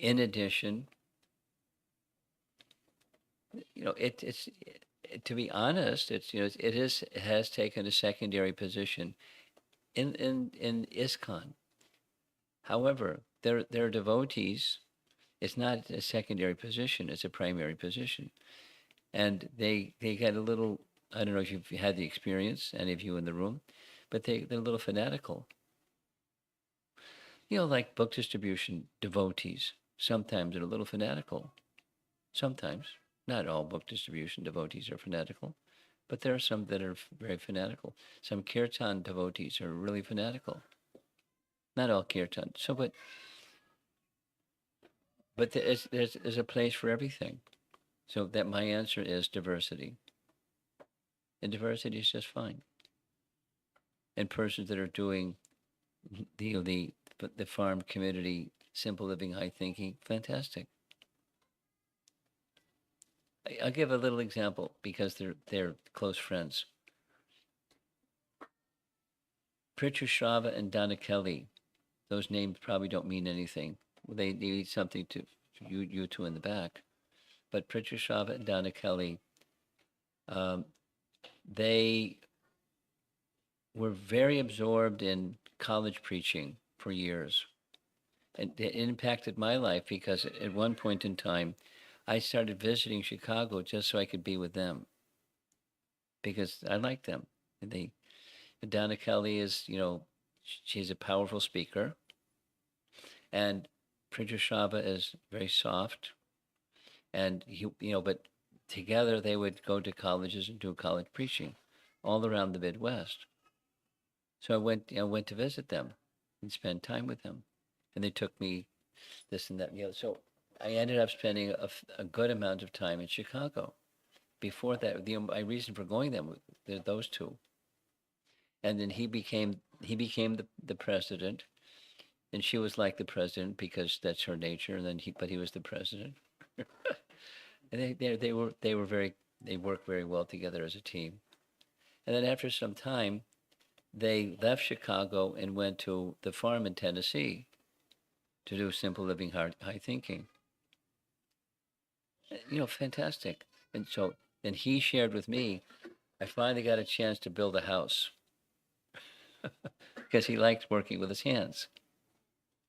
in addition, you know, to be honest, it's, you know, it has taken a secondary position in ISKCON. However, their devotees, it's not a secondary position, it's a primary position. And they get a little, I don't know if you've had the experience, any of you in the room, but they're a little fanatical. You know, like book distribution devotees, sometimes they're a little fanatical. Sometimes. Not all book distribution devotees are fanatical, but there are some that are very fanatical. Some kirtan devotees are really fanatical. Not all kirtan. So, but there's a place for everything. So that my answer is diversity. And diversity is just fine. And persons that are doing the farm community, simple living, high thinking, fantastic. I'll give a little example because they're close friends. Prithu Shrava and Donna Kelly, those names probably don't mean anything. They need something to you two in the back. But Prithu Shrava and Donna Kelly, they were very absorbed in college preaching for years. And it impacted my life because at one point in time, I started visiting Chicago just so I could be with them because I liked them. And Donna Kelly is, you know, she's a powerful speaker, and Prithu Shrava is very soft, and but together they would go to colleges and do college preaching all around the Midwest. So I went to visit them and spend time with them, and they took me this and that and the other. So I ended up spending a good amount of time in Chicago. Before that, my reason for going there, those two. And then he became the president, and she was like the president because that's her nature. And then he was the president, and they worked very well together as a team. And then after some time, they left Chicago and went to the farm in Tennessee to do simple living, high thinking. You know, fantastic. And so then he shared with me, I finally got a chance to build a house because he liked working with his hands,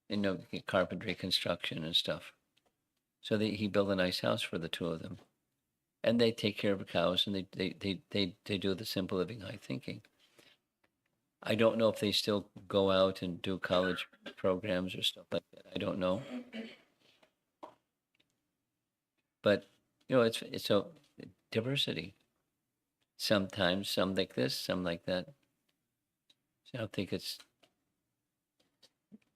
you know, carpentry, construction, and stuff. So he built a nice house for the two of them, and they take care of the cows, and they do the simple living, high thinking. I don't know if they still go out and do college programs or stuff like that. I don't know, but you know, it's so diversity. Sometimes some like this, some like that. So I don't think it's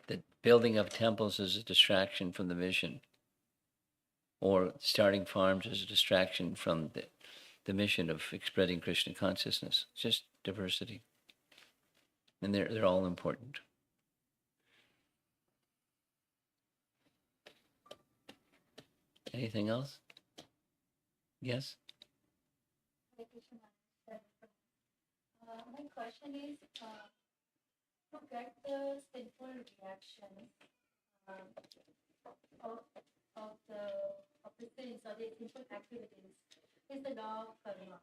the building of temples is a distraction from the mission, or starting farms is a distraction from the mission of spreading Krishna consciousness. It's just diversity, and they're all important. Anything else? Yes. My question is, to get the sinful reactions um, of the sins or the sinful activities is the law of karma.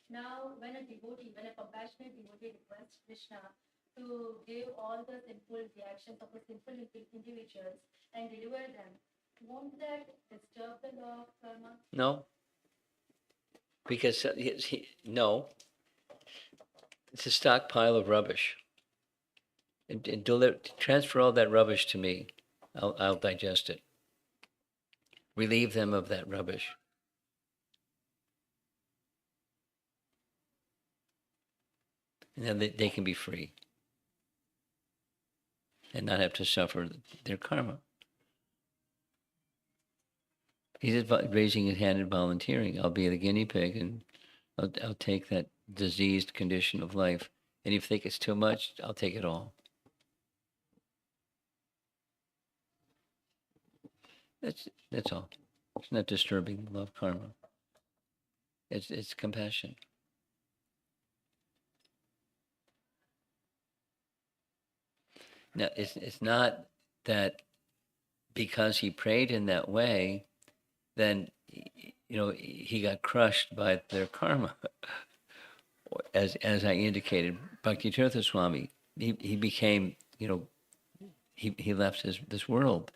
Now, when a compassionate devotee requests Krishna to give all the sinful reactions of the sinful individuals and deliver them, won't that disturb the law of karma? No, because no, it's a stockpile of rubbish. And transfer all that rubbish to me. I'll digest it. Relieve them of that rubbish. And then they can be free and not have to suffer their karma. He's raising his hand and volunteering. I'll be the guinea pig, and I'll take that diseased condition of life. And if you think it's too much, I'll take it all. That's all. It's not disturbing the love karma. It's compassion. Now, it's not that because he prayed in that way, then he got crushed by their karma. As I indicated, Bhaktitirtha Swami, he became, he left this world.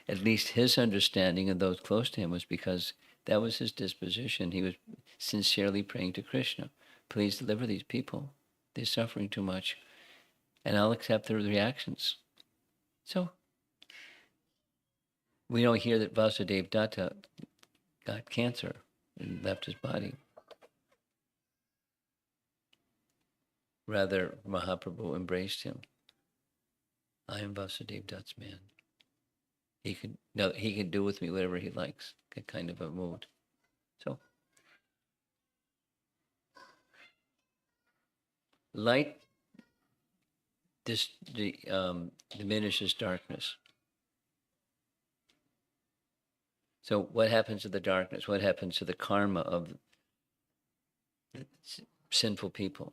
At least his understanding and those close to him was because that was his disposition. He was sincerely praying to Krishna, please deliver these people. They're suffering too much, and I'll accept their reactions. So we don't hear that Vasudeva Datta got cancer and left his body. Rather, Mahaprabhu embraced him. I am Vasudeva Dutt's man. He can do with me whatever he likes. That kind of a mood. So, light diminishes darkness. So, what happens to the darkness? What happens to the karma of sinful people?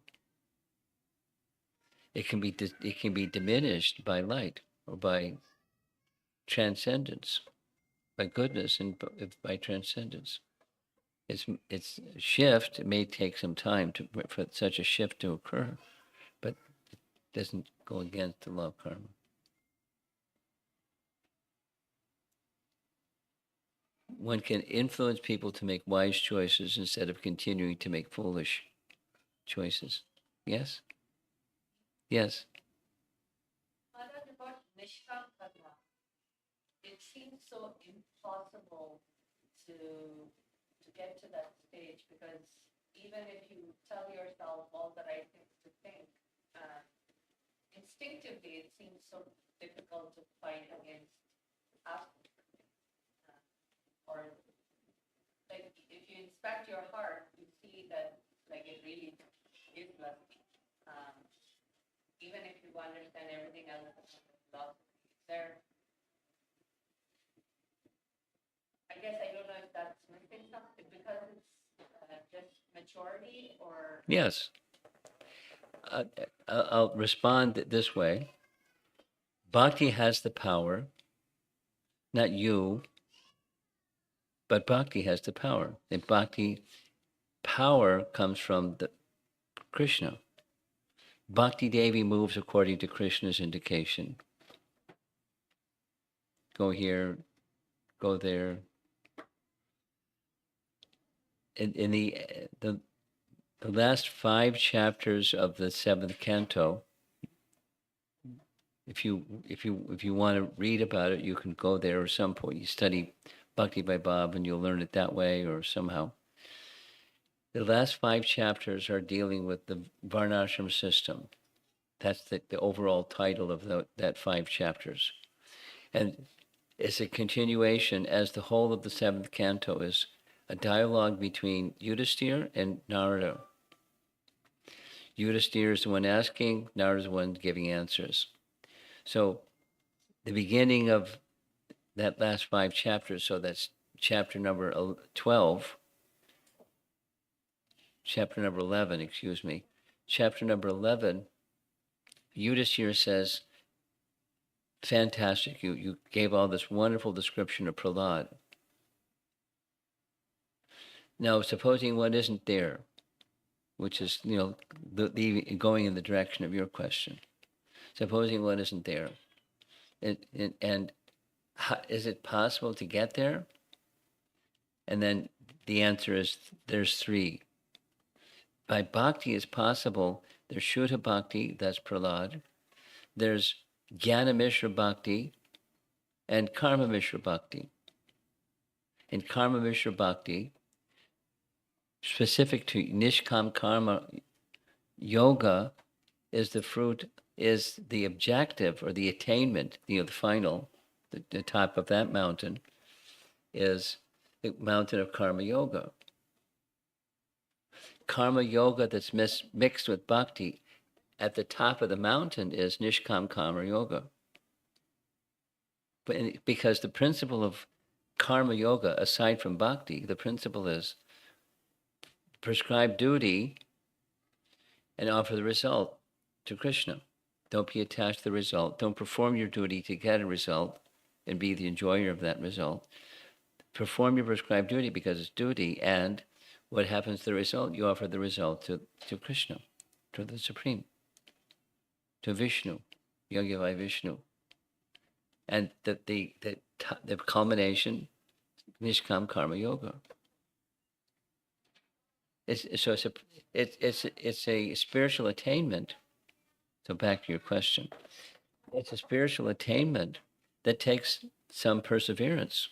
It can be diminished by light or by transcendence, by goodness and by transcendence. It's a shift. It may take some time for such a shift to occur, but it doesn't go against the law of karma. One can influence people to make wise choices instead of continuing to make foolish choices. Yes? Yes. Maharaj, about Nishkam Karma, it seems so impossible to get to that stage, because even if you tell yourself all the right things to think, instinctively it seems so difficult to fight against asking. Or like if you inspect your heart, you see that like it really is blessing. Even if you understand everything else about philosophy, there. I guess I don't know if that's missing something, because it's just maturity, or. Yes. I'll respond this way. Bhakti has the power, not you, but Bhakti has the power. And Bhakti power comes from the Krishna. Bhakti Devi moves according to Krishna's indication. Go here, go there. In the last 5 chapters of the 7th canto, if you want to read about it, you can go there, or some point you study Bhakti by Bab and you'll learn it that way or somehow. The last 5 chapters are dealing with the Varnashram system. That's the overall title of that 5 chapters. And it's a continuation, as the whole of the 7th canto is a dialogue between Yudhisthira and Narada. Yudhisthira is the one asking, Narada is the one giving answers. So the beginning of that last 5 chapters, so that's chapter number 12, chapter number 11, excuse me. Chapter number 11, Yudhisthira says, fantastic, you gave all this wonderful description of Prahlada. Now, supposing one isn't there, which is, going in the direction of your question. Supposing one isn't there, and how, is it possible to get there? And then the answer is there's 3. By bhakti is possible. There's Shuddha Bhakti, that's Prahlada. There's Jnana Mishra Bhakti and Karma Mishra Bhakti. In Karma Mishra Bhakti, specific to Nishkam Karma Yoga, is the objective or the attainment, the final, the top of that mountain is the mountain of Karma Yoga. Karma Yoga that's mixed with Bhakti, at the top of the mountain is Nishkam Karma Yoga. But because the principle of Karma Yoga, aside from Bhakti, the principle is prescribe duty and offer the result to Krishna. Don't be attached to the result. Don't perform your duty to get a result and be the enjoyer of that result. Perform your prescribed duty because it's duty, and what happens to the result? You offer the result to Krishna, to the Supreme, to Vishnu, Yogavai Vishnu. And the culmination, Nishkam Karma Yoga. It's a spiritual attainment. So back to your question. It's a spiritual attainment that takes some perseverance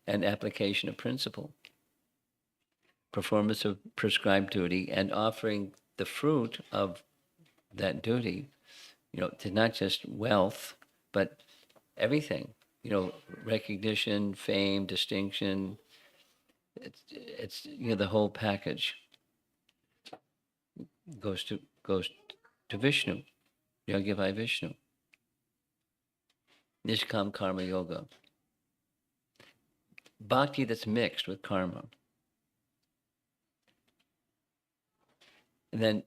and application of principle, performance of prescribed duty, and offering the fruit of that duty, to not just wealth, but everything, recognition, fame, distinction. It's the whole package goes to Vishnu, Yogavai Vishnu. Nishkam Karma Yoga. Bhakti that's mixed with karma. And then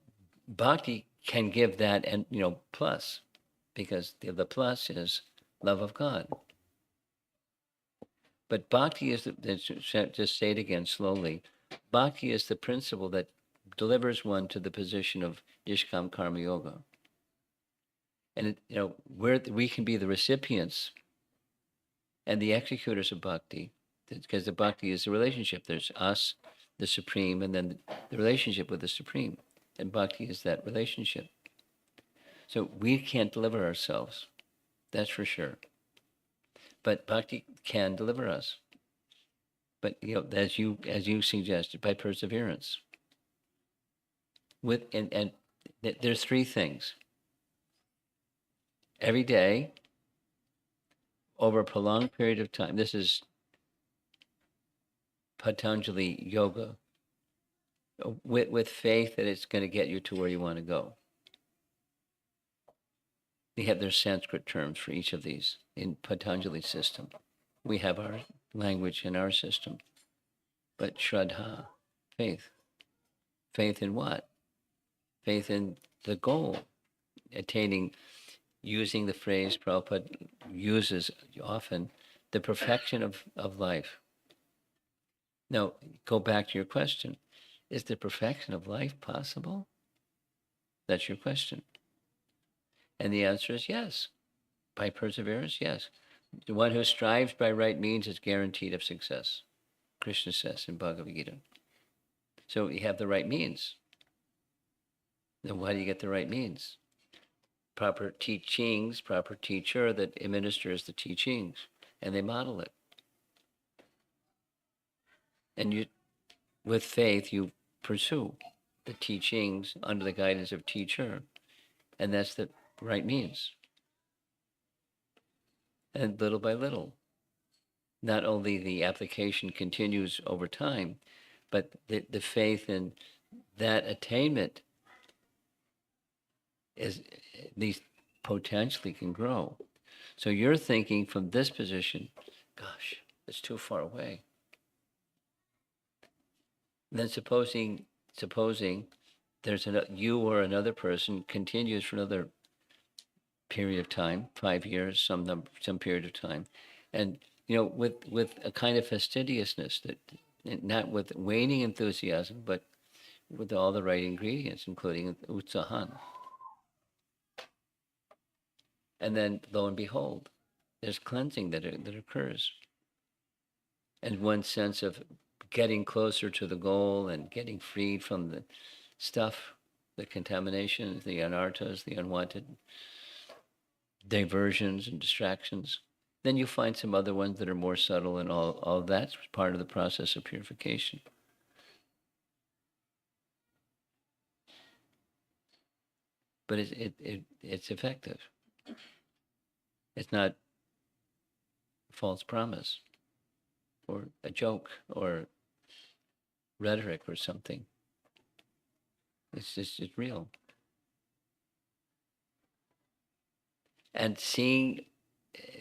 bhakti can give that and, plus, because the plus is love of God. But bhakti is, just say it again slowly, bhakti is the principle that delivers one to the position of Nishkam Karma Yoga. And, we can be the recipients and the executors of bhakti, because the bhakti is the relationship. There's us, the Supreme, and then the relationship with the Supreme. And bhakti is that relationship. So we can't deliver ourselves, that's for sure. But bhakti can deliver us. But as you suggested, by perseverance. And there's three things. Every day, over a prolonged period of time. This is Patanjali Yoga, with faith that it's going to get you to where you want to go. They have their Sanskrit terms for each of these in Patanjali's system. We have our language in our system. But Shraddha, faith. Faith in what? Faith in the goal, attaining, using the phrase Prabhupada uses often, the perfection of life. Now, go back to your question. Is the perfection of life possible? That's your question. And the answer is yes. By perseverance, yes. The one who strives by right means is guaranteed of success, Krishna says in Bhagavad Gita. So you have the right means. Then why do you get the right means? Proper teachings, proper teacher that administers the teachings, and they model it. And with faith, you pursue the teachings under the guidance of teacher, and that's the right means. And little by little, not only the application continues over time, but the faith in that attainment is, at least potentially, can grow. So you're thinking from this position, gosh, it's too far away. And then supposing there's you or another person continues for another period of time, 5 years, some period of time, and with a kind of fastidiousness, that not with waning enthusiasm, but with all the right ingredients, including utsahan. And then, lo and behold, there's cleansing that occurs, and one sense of getting closer to the goal and getting freed from the stuff, the contaminations, the anarthas, the unwanted diversions and distractions. Then you find some other ones that are more subtle, and all that's part of the process of purification. But it's effective. It's not a false promise or a joke or rhetoric or something. It's real. And seeing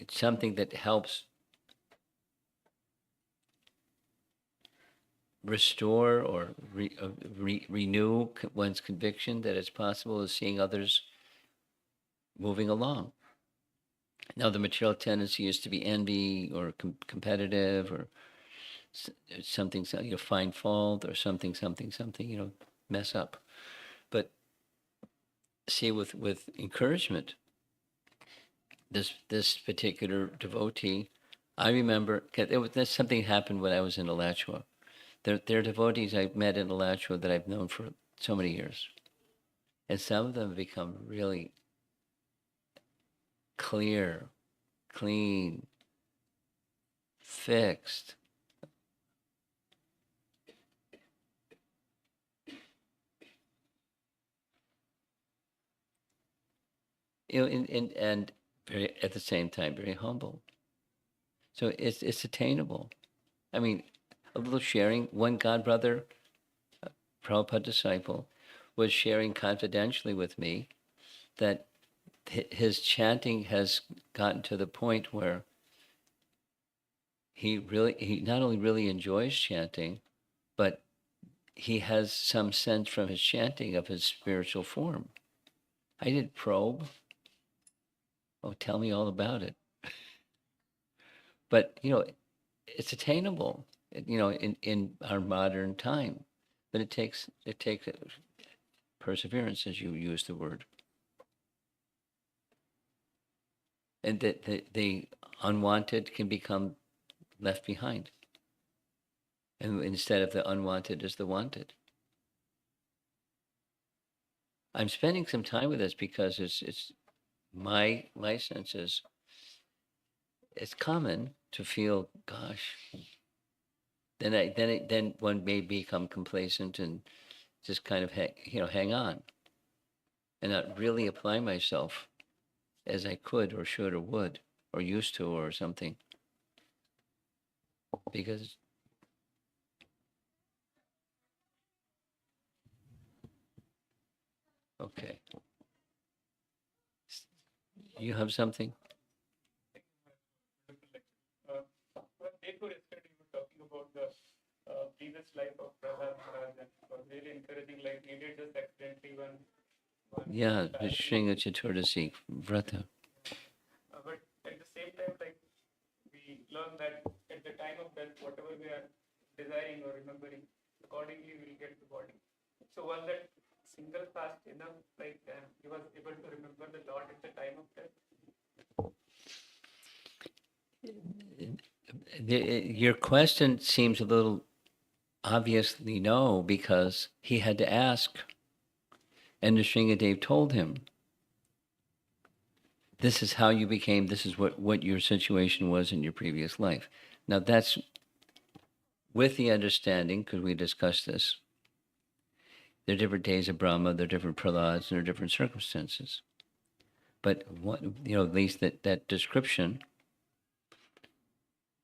something that helps restore or renew one's conviction that it's possible, is seeing others moving along. Now, the material tendency is to be envy or competitive or something, find fault or something, mess up. But see, with encouragement, this particular devotee, I remember there's something happened when I was in Alachua. There are devotees I've met in Alachua that I've known for so many years, and some of them have become really clear, clean, fixed. And very, at the same time, very humble. So it's attainable. I mean, a little sharing. One God brother, Prabhupada disciple, was sharing confidentially with me that his chanting has gotten to the point where he not only really enjoys chanting, but he has some sense from his chanting of his spiritual form. I did probe. Oh, tell me all about it. But it's attainable. In our modern time, but it takes perseverance, as you use the word, and that the unwanted can become left behind, and instead of the unwanted is the wanted. I'm spending some time with this because it's my sense is it's common to feel, gosh, then one may become complacent and just kind of hang on and not really apply myself as I could or should or would or used to or something. Because okay. You have something? When day before yesterday, you were talking about the previous life of Prahlada Maharaj, and it was really encouraging. Like he did just accidentally one Yeah, the Shringa Chaturdasi Vrata. but at the same time, like we learn that at the time of death, whatever we are desiring or remembering, accordingly we will get the body. So was that single fast enough? Like he was able to remember the Lord at the time of death. Your question seems a little obviously no, because he had to ask. And Nrsingadev told him, this is how you became, this is what your situation was in your previous life. Now that's with the understanding, because we discussed this, there are different days of Brahma, there are different Prahlads, and there are different circumstances. But what, at least that description,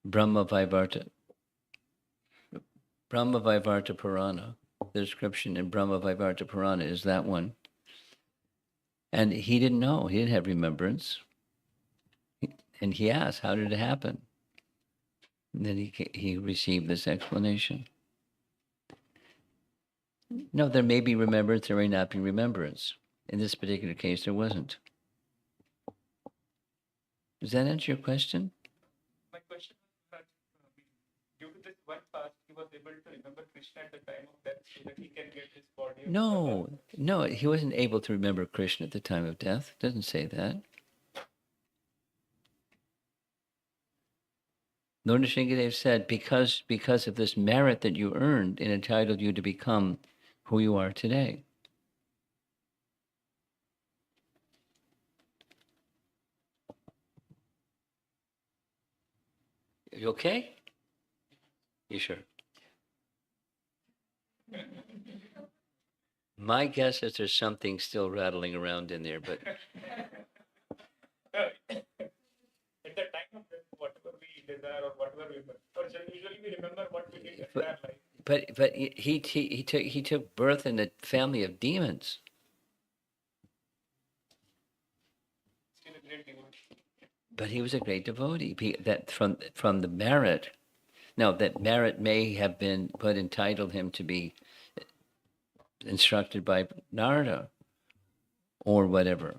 Brahma Vaivarta Purana, the description in Brahma Vaivarta Purana is that one. And he didn't know, he didn't have remembrance. And he asked, how did it happen? And then he received this explanation. No, there may be remembrance, there may not be remembrance. In this particular case, there wasn't. Does that answer your question? My question was that due to this one fast, he was able to remember Krishna at the time of death so that he can get his body. No, he wasn't able to remember Krishna at the time of death. It doesn't say that. Lord Nrsingadev said, because of this merit that you earned, it entitled you to become who you are today. You okay? You sure? My guess is there's something still rattling around in there, but At the time of death, whatever we desire or whatever we usually we remember what we did in our life. But he took birth in a family of demons. Still a great devotee. But he was a great devotee. That from the merit. Now that merit may have been what entitled him to be instructed by Narada or whatever.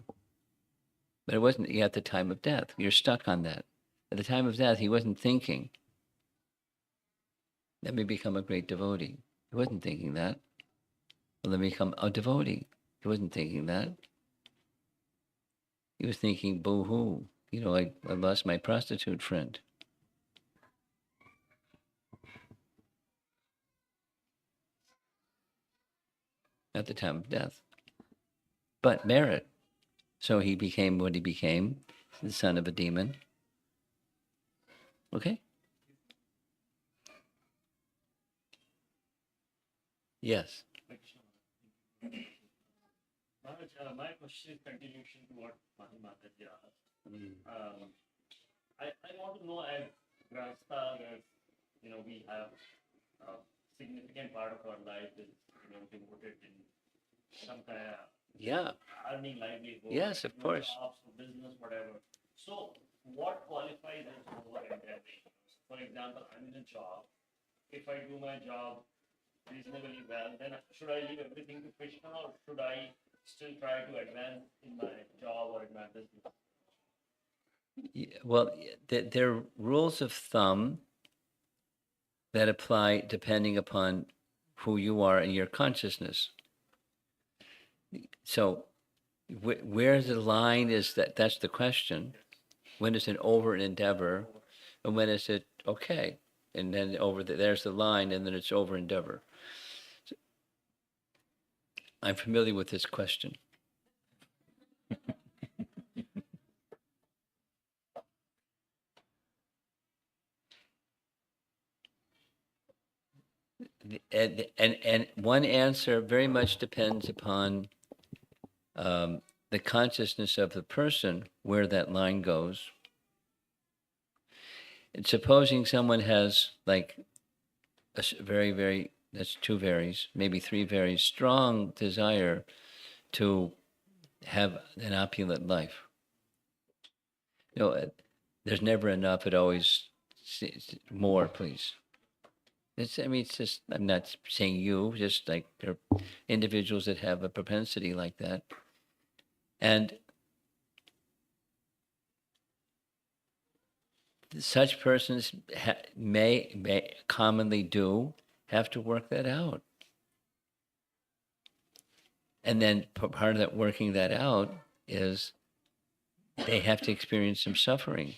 But it wasn't at the time of death. You're stuck on that. At the time of death, he wasn't thinking, let me become a great devotee. He wasn't thinking that. Well, let me become a devotee. He wasn't thinking that. He was thinking, boo-hoo, I lost my prostitute friend. At the time of death. But merit. So he became what he became, the son of a demon. Okay? Yes. Maharaj, my question is continuation to what Mataji asked. I want to know, as Grahastha, as we have a significant part of our life is devoted in some kind of earning livelihood. Yes, of course. Jobs, business, whatever. So, what qualifies as over endeavoring? For example, I'm in a job. If I do my job reasonably well, then should I leave everything to Krishna, or should I still try to advance in my job or in my business? Well, there are rules of thumb that apply depending upon who you are and your consciousness. So, where the line is, that's the question. When is it over an endeavor, and when is it okay? And then there's the line, and then it's over endeavor. So, I'm familiar with this question. And one answer very much depends upon the consciousness of the person, where that line goes. And supposing someone has like a very, that's two varies, maybe three very strong desire to have an opulent life. There's never enough. It always more, please. It's just, I'm not saying you, just like there are individuals that have a propensity like that. And such persons may commonly do have to work that out. And then part of that working that out is they have to experience some suffering.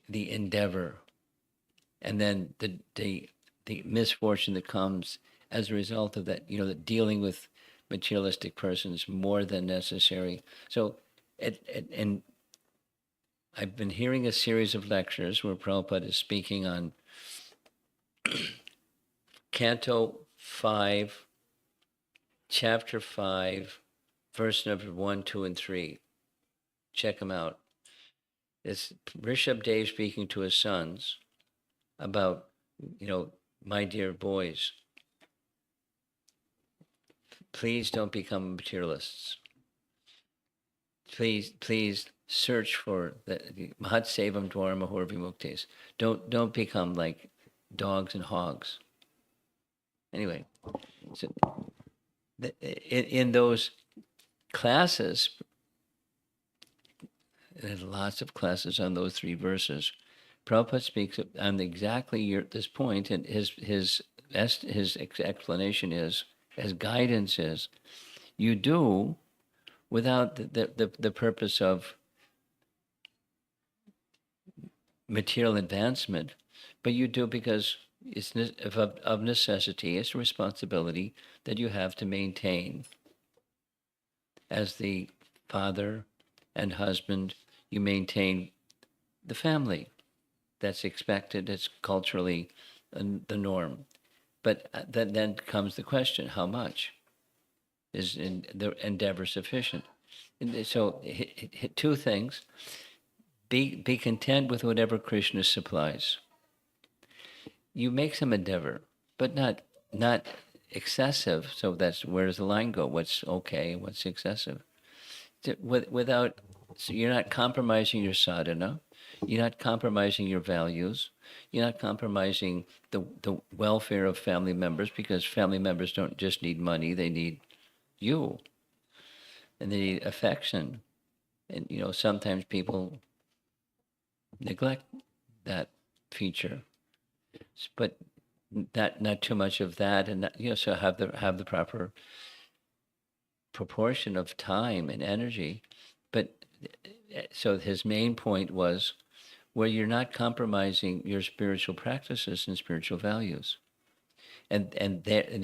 The endeavor, and then the misfortune that comes as a result of that, that dealing with materialistic persons more than necessary. So, and I've been hearing a series of lectures where Prabhupada is speaking on Canto 5, Chapter 5, verse number 1, 2, and 3. Check them out. It's Rishabh Dev speaking to his sons about, my dear boys, please don't become materialists. Please search for the Mahat Sevam Dwar Mahor Vimuktes. Don't become like dogs and hogs. Anyway, so in those classes, there's lots of classes on those three verses. Prabhupada speaks on exactly this point, and his explanation is, as guidance is, you do without the purpose of material advancement, but you do because it's of necessity. It's a responsibility that you have to maintain as the father and husband. You maintain the family. That's expected. It's culturally the norm. But then comes the question: how much is the endeavor sufficient? And so, two things: be content with whatever Krishna supplies. You make some endeavor, but not excessive. So that's, where does the line go? What's okay? What's excessive? Without, so you're not compromising your sadhana. You're not compromising your values. You're not compromising the welfare of family members, because family members don't just need money, they need you. and they need affection. And, sometimes people neglect that feature, but not too much of that, and so have the proper proportion of time and energy. But so his main point was where you're not compromising your spiritual practices and spiritual values. And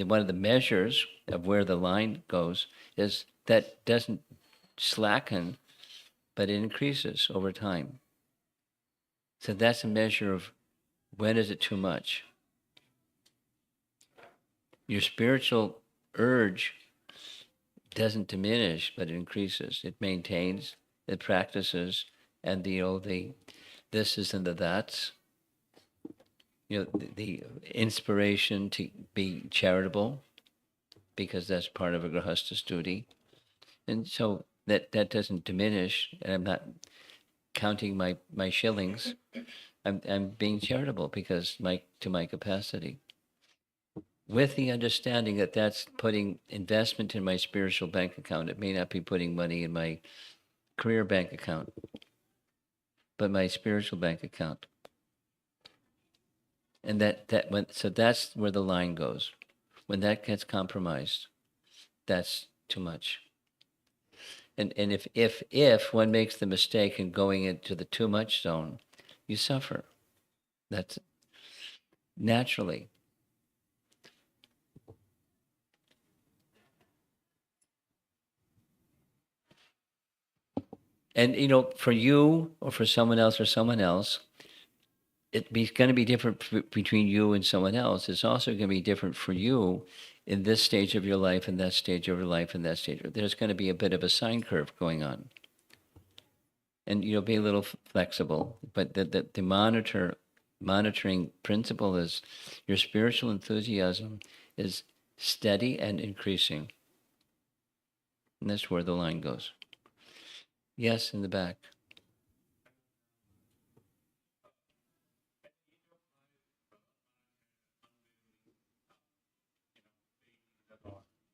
one of the measures of where the line goes is that doesn't slacken, but it increases over time. So that's a measure of when is it too much. Your spiritual urge doesn't diminish, but it increases. It maintains, it practices, and the this is and the that's. The inspiration to be charitable, because that's part of a grahastha's duty. And so that doesn't diminish, and I'm not counting my shillings. I'm being charitable because to my capacity, with the understanding that that's putting investment in my spiritual bank account. It may not be putting money in my career bank account, but my spiritual bank account. And so that's where the line goes. When that gets compromised, that's too much. And if one makes the mistake in going into the too much zone, you suffer. That's naturally. And for you or for someone else, it's going to be different between you and someone else. It's also going to be different for you in this stage of your life, and that stage of your life, and that stage. There's going to be a bit of a sine curve going on. And be a little flexible. But the monitoring principle is your spiritual enthusiasm is steady and increasing. And that's where the line goes. Yes, in the back.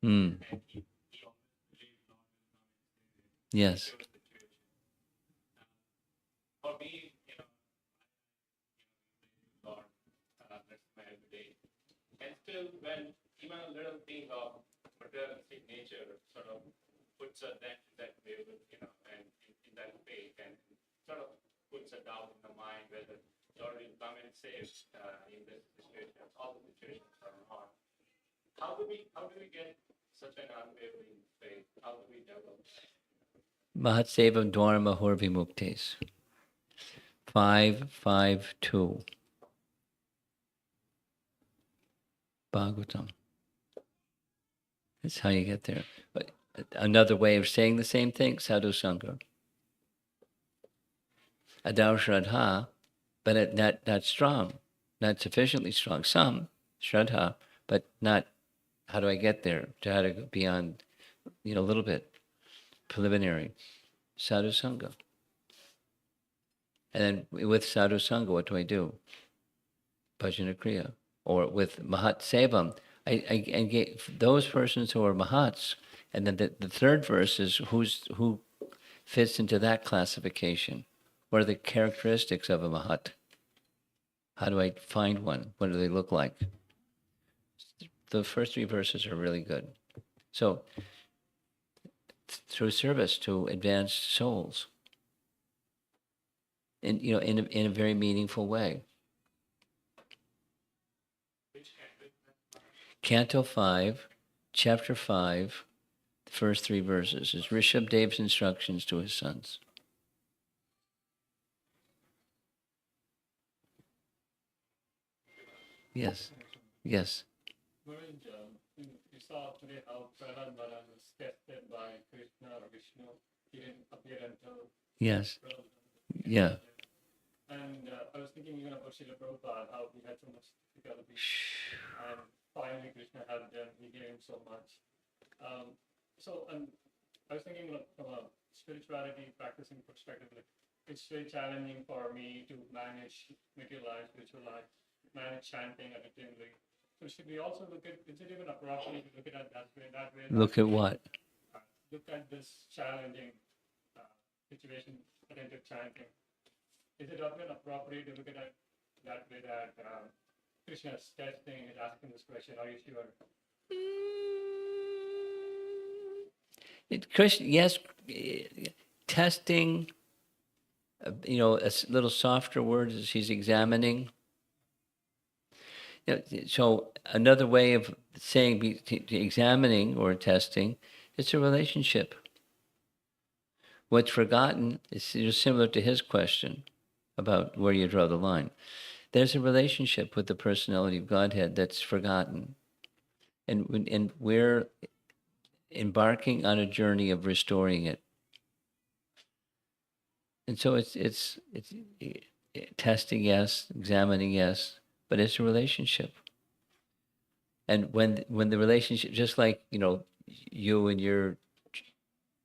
Hmm. Yes. For me, Lord, that's my everyday. And still, when even a little thing of materialistic nature sort of puts a dent in that way, and in that faith, and sort of puts a doubt in the mind whether Lord will come and save in this situation. All the situations are not. How do we get such an unwavering faith? How do we develop? Mahatsevam Dwarma Horvimuktes. 552. Bhagavatam. That's how you get there. But another way of saying the same thing, sadhu sangha. Adar shraddha, but not strong, not sufficiently strong. Some shraddha, but not. How do I get there? To how to go beyond, a little bit preliminary. Sadhu sangha. And then with sadhu sangha, what do I do? Bhajana kriya. Or with mahat sevam, I get those persons who are mahats. And then the third verse is who fits into that classification. What are the characteristics of a mahat? How do I find one? What do they look like? The first three verses are really good. So, through service to advanced souls, in a very meaningful way. Canto 5, Chapter 5, the first three verses is Rishabdev's instructions to his sons. Yes. Yes. You saw today how Prahlada was tested by Krishna or Vishnu. He didn't appear until. Yes. Yeah. And I was thinking even about Srila Prabhupada, how he had so much difficulty. And finally Krishna helped him, he gave him so much. I was thinking from a spirituality practicing perspective, it's very challenging for me to manage material life, spiritual life, manage chanting attentively. So should we also look at, is it even appropriate to look at it that way? Look at what? look at this challenging situation related chanting, is it often appropriate to look at it that way, that Krishna is testing, is asking this question, are you sure? Krishna, yes, testing, a little softer word is he's examining. So another way of saying examining or testing, it's a relationship. What's forgotten is similar to his question about where you draw the line. There's a relationship with the personality of Godhead that's forgotten. And we're embarking on a journey of restoring it. And so it's testing, yes, examining, yes, but it's a relationship. And when the relationship, just like you and your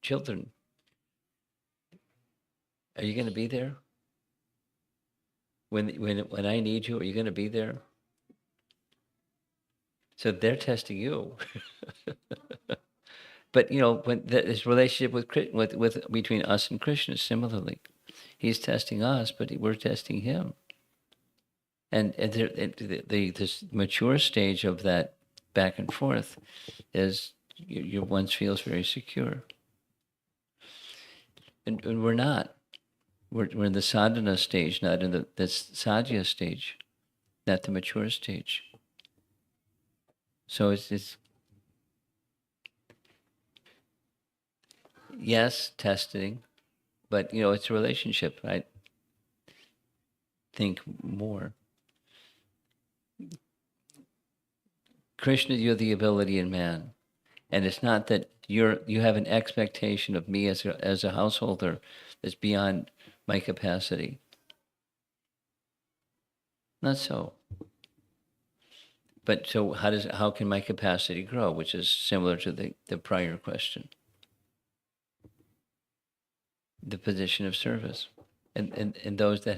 children, are you going to be there? When I need you, are you going to be there? So they're testing you. But when this relationship with between us and Krishna, similarly, he's testing us, but we're testing him. And this mature stage of that back and forth is one feels very secure. And we're not. We're in the sadhana stage, not in the sadhya stage, not the mature stage. So it's yes, testing, but it's a relationship. I think more. Krishna, you're the ability in man, and it's not that you have an expectation of me as a householder that's beyond my capacity. Not so. But so how can my capacity grow? Which is similar to the prior question. The position of service, and those that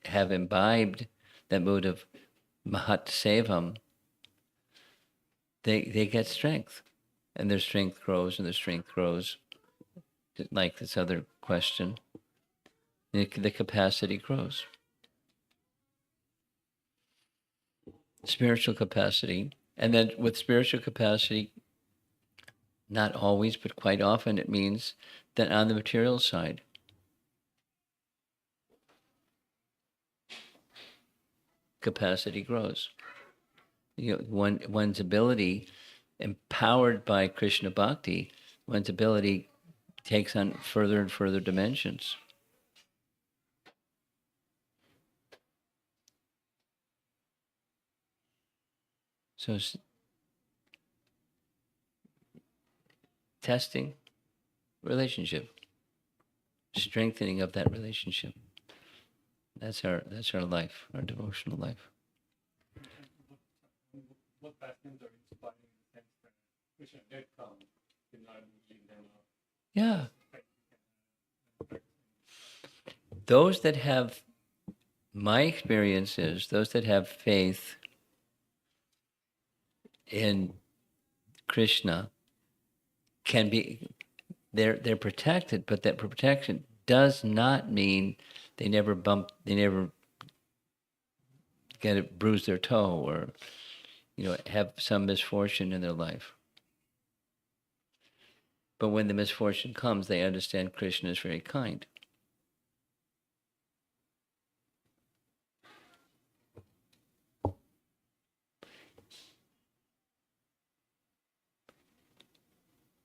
have imbibed that mood of Mahat Sevam, they get strength, and their strength grows, and their strength grows. Like this other question, the capacity grows. Spiritual capacity, and then with spiritual capacity, not always, but quite often, it means that on the material side, capacity grows. One's ability, empowered by Krishna Bhakti, one's ability takes on further and further dimensions. So testing, relationship, strengthening of that relationship. That's our life, our devotional life. Both passages are inspiring in the sense that Krishna did come, did not leave them out. Yeah. Those that have, my experience is, those that have faith in Krishna they're protected, but that protection does not mean they never bruise their toe or have some misfortune in their life. But when the misfortune comes, they understand Krishna is very kind.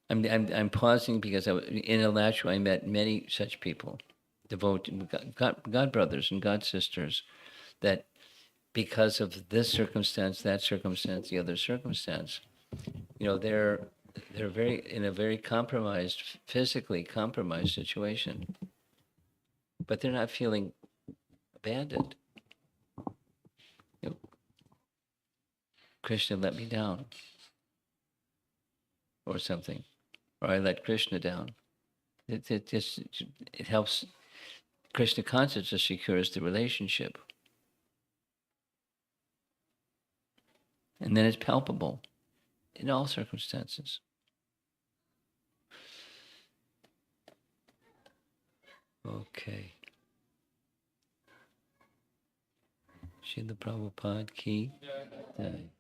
I'm pausing because in Alachua I met many such people, God brothers and God sisters, that because of this circumstance, that circumstance, the other circumstance, they're in a very compromised, physically compromised situation, but they're not feeling abandoned. Krishna let me down, or something, or I let Krishna down. It helps. Krishna consciousness secures the relationship, and then it's palpable in all circumstances. Okay. Srila Prabhupada ki. Yeah. Jai.